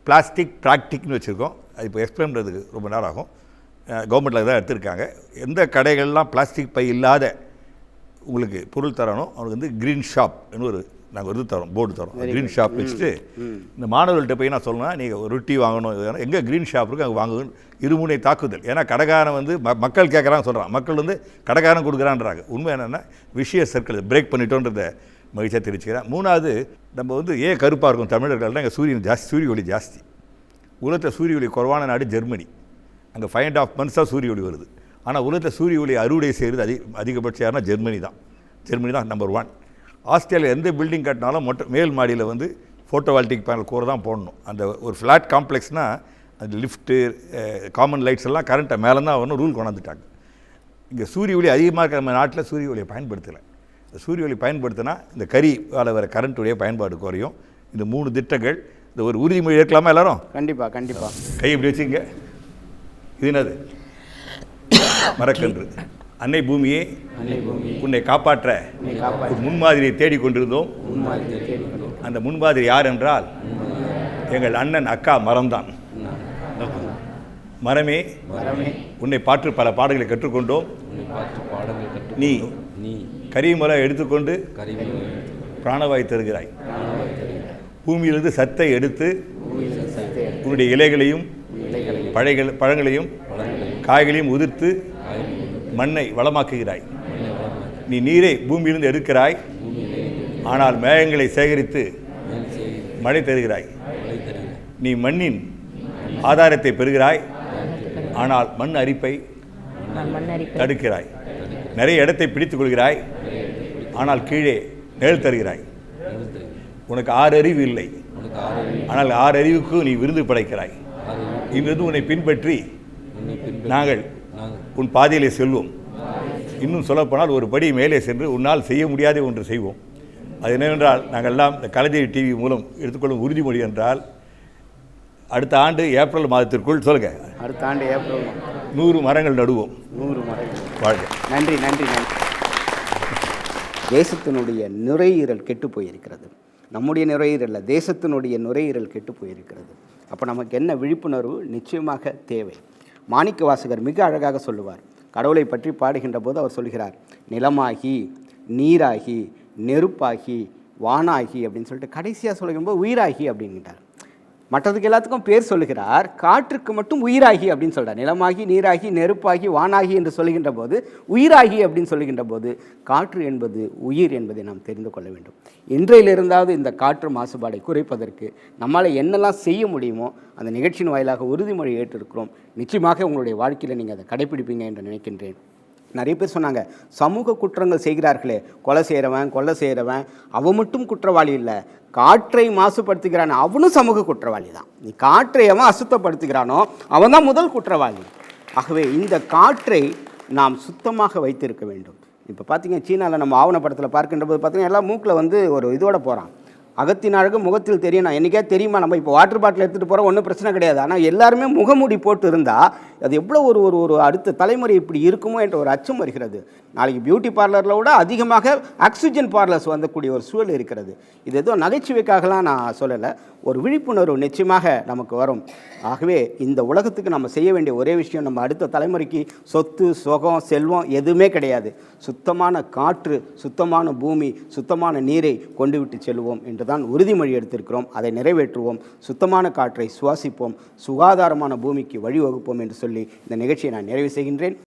பிளாஸ்டிக் ப்ராக்டிக்னு வச்சுருக்கோம். அது இப்போ எக்ஸ்பிளைன் பண்ணுறதுக்கு ரொம்ப நேரம் ஆகும். கவர்மெண்ட்டில் தான் எடுத்திருக்காங்க. எந்த கடைகள்லாம் பிளாஸ்டிக் பை இல்லாத உங்களுக்கு பொருள் தரணும், அவங்களுக்கு வந்து க்ரீன் ஷாப்னு ஒரு நாங்கள் இது தரோம், போர்டு தரோம். க்ரீன் ஷாப் வச்சுட்டு இந்த மாணவர்கள்ட்ட போய் நான் சொல்லணும், நீங்கள் ரொட்டி வாங்கணும், எங்கே க்ரீன் ஷாப் இருக்குது அங்கே வாங்கணும். இருமுனை தாக்குதல். ஏன்னா கடைக்காரன் வந்து மக்கள் கேட்குறாங்க சொல்கிறான், மக்கள் வந்து கடைக்காரன் கொடுக்குறான்றாங்க. உண்மை என்னென்னா விஷய சர்க்கிள் பிரேக் பண்ணிட்டோன்றத மகிழ்ச்சியாக தெரிவிச்சுக்கிறேன். 3வது, நம்ம வந்து ஏன் கருப்பாக இருக்கும் தமிழர்கள்னால் இங்கே சூரிய ஒளி ஜாஸ்தி. உலகத்தில் சூரிய ஒளி குறைவான நாடு ஜெர்மனி. அங்கே 5.5 months தான் சூரிய ஒளி வருது. ஆனால் உலகத்தில் சூரிய ஒளி அறுவடை செய்கிறது அதிகபட்சம் யாருன்னா ஜெர்மனி தான் நம்பர் 1. ஆஸ்திரேலியா எந்த பில்டிங் கட்டினாலும் மேல் மாடியில் வந்து ஃபோட்டோவால்டிக் பேனல் கூரை தான் போடணும். அந்த ஒரு ஃப்ளாட் காம்ப்ளெக்ஸ்னால் அந்த லிஃப்ட்டு, காமன் லைட்ஸ் எல்லாம் கரண்ட்டை மேலே தான் வரணும் ரூல் கொண்டாந்துட்டாங்க. இங்கே சூரிய ஒளி அதிகமாக இருக்கிற நம்ம நாட்டில் சூரிய ஒளியை பயன்படுத்தலை. இந்த சூரிய ஒளி பயன்படுத்தினா இந்த கரிவால் வர கரண்ட்டுடைய பயன்பாடு குறையும். இந்த 3 திட்டங்கள், இந்த ஒரு உறுதிமொழி ஏற்கலாமா எல்லாரும்? கண்டிப்பாக. கை இப்படி வச்சுங்க. இது என்னது? மரக்கன்று. அன்னை பூமியே உன்னை காப்பாற்ற ஒரு முன்மாதிரியை தேடிக்கொண்டிருந்தோம். அந்த முன்மாதிரி யார் என்றால் எங்கள் அண்ணன் அக்கா மரம்தான். மரமே உன்னை பாற்று பல பாடங்களை கற்றுக்கொண்டோம். நீ கரிமலை எடுத்துக்கொண்டு பிராணவாய் தருகிறாய். பூமியிலிருந்து சத்தை எடுத்து உன்னுடைய இலைகளையும் பழங்களையும் காய்களையும் உதிர்த்து மண்ணை வளமாக்குகிறாய். நீ நீரை பூமியிலிருந்து எடுக்கிறாய், ஆனால் மேகங்களை சேகரித்து மழை தருகிறாய். நீ மண்ணின் ஆதாரத்தை பெறுகிறாய், ஆனால் மண் அரிப்பை தடுக்கிறாய். நிறைய இடத்தை பிடித்துக் கொள்கிறாய், ஆனால் கீழே நிழல் தருகிறாய். உனக்கு 6 அறிவு இல்லை, ஆனால் 6 அறிவுக்கு நீ விருது படைக்கிறாய். இன்றிருந்து உன்னை பின்பற்றி நாங்கள் உன் பாதையிலே செல்வோம். இன்னும் சொல்லப்போனால் ஒரு படி மேலே சென்று உன்னால் செய்ய முடியாத ஒன்று செய்வோம். அது என்னவென்றால், நாங்கள் எல்லாம் இந்த கலைஞர் டிவி மூலம் எடுத்துக்கொள்ளும் உறுதிமொழி என்றால், அடுத்த ஆண்டு ஏப்ரல் மாதத்திற்குள் சொல்லுங்கள், அடுத்த ஆண்டு ஏப்ரல் 100 மரங்கள் நடுவோம். 100 மரங்கள். வாழ்க. நன்றி. தேசத்தினுடைய நுரையீரல் கெட்டு போயிருக்கிறது. நம்முடைய நுரையீரல், தேசத்தினுடைய நுரையீரல் கெட்டு போயிருக்கிறது. அப்போ நமக்கு என்ன விழிப்புணர்வு நிச்சயமாக தேவை. மாணிக்க வாசகர் மிக அழகாக சொல்லுவார். கடவுளை பற்றி பாடுகின்ற போது அவர் சொல்கிறார், நிலமாகி, நீராகி, நெருப்பாகி, வானாகி அப்படின்னு சொல்லிட்டு கடைசியாக சொல்லும்போது உயிராகி அப்படின்ட்டார். மற்றதுக்கு எல்லாத்துக்கும் பேர் சொல்லுகிறார், காற்றுக்கு மட்டும் உயிராகி அப்படின்னு சொல்கிறார். நிலமாகி, நீராகி, நெருப்பாகி, வானாகி என்று சொல்லுகின்ற போது உயிராகி அப்படின்னு சொல்லுகின்ற போது காற்று என்பது உயிர் என்பதை நாம் தெரிந்து கொள்ள வேண்டும். இன்றையிலிருந்தாவது இந்த காற்று மாசுபாடை குறைப்பதற்கு நம்மால் என்னெல்லாம் செய்ய முடியுமோ அந்த நிகழ்ச்சியின் வாயிலாக உறுதிமொழி ஏற்றிருக்கிறோம். நிச்சயமாக உங்களுடைய வாழ்க்கையில் நீங்கள் அதை கடைப்பிடிப்பீங்க என்று நினைக்கின்றேன். நிறைய பேர் சொன்னாங்க சமூக குற்றங்கள் செய்கிறார்களே, கொலை செய்கிறவன் அவன் மட்டும் குற்றவாளி இல்லை, காற்றை மாசுபடுத்துகிறான் அவனும் சமூக குற்றவாளி தான். நீ காற்றை அவன் அசுத்தப்படுத்துகிறானோ அவன் தான் முதல் குற்றவாளி. ஆகவே இந்த காற்றை நாம் சுத்தமாக வைத்திருக்க வேண்டும். இப்போ பார்த்தீங்கன்னா சீனாவில் நம்ம ஆவணப்படத்தில் பார்க்கின்ற போது பார்த்தீங்கன்னா எல்லாம் மூக்கில் வந்து ஒரு இதோட போகிறான். அகத்தின் அழகு முகத்தில் தெரியும். நான் என்றைக்கே தெரியுமா, நம்ம இப்போ வாட்டர் பாட்டில் எடுத்துகிட்டு போகிறோம் ஒன்றும் பிரச்சனை கிடையாது. ஆனால் எல்லாருமே முகமூடி போட்டு இருந்தால் அது எவ்வளோ ஒரு அடுத்த தலைமுறை இப்படி இருக்குமோ என்ற ஒரு அச்சம் வருகிறது. நாளைக்கு பியூட்டி பார்லரில் விட அதிகமாக ஆக்சிஜன் பார்லர்ஸ் வந்தக்கூடிய ஒரு சூழல் இருக்கிறது. இது ஏதோ நகைச்சுவைக்காகலாம் நான் சொல்லலை, ஒரு விழிப்புணர்வு நிச்சயமாக நமக்கு வரும். ஆகவே இந்த உலகத்துக்கு நம்ம செய்ய வேண்டிய ஒரே விஷயம், நம்ம அடுத்த தலைமுறைக்கு சொத்து சுகம் செல்வம் எதுவுமே கிடையாது. சுத்தமான காற்று, சுத்தமான பூமி, சுத்தமான நீரை கொண்டு விட்டு செல்வோம் என்று தான் உறுதிமொழி எடுத்திருக்கிறோம். அதை நிறைவேற்றுவோம். சுத்தமான காற்றை சுவாசிப்போம், சுகாதாரமான பூமிக்கு வழிவகுப்போம் என்று சொல்லி இந்த நிகழ்ச்சியை நான் நிறைவு செய்கின்றேன்.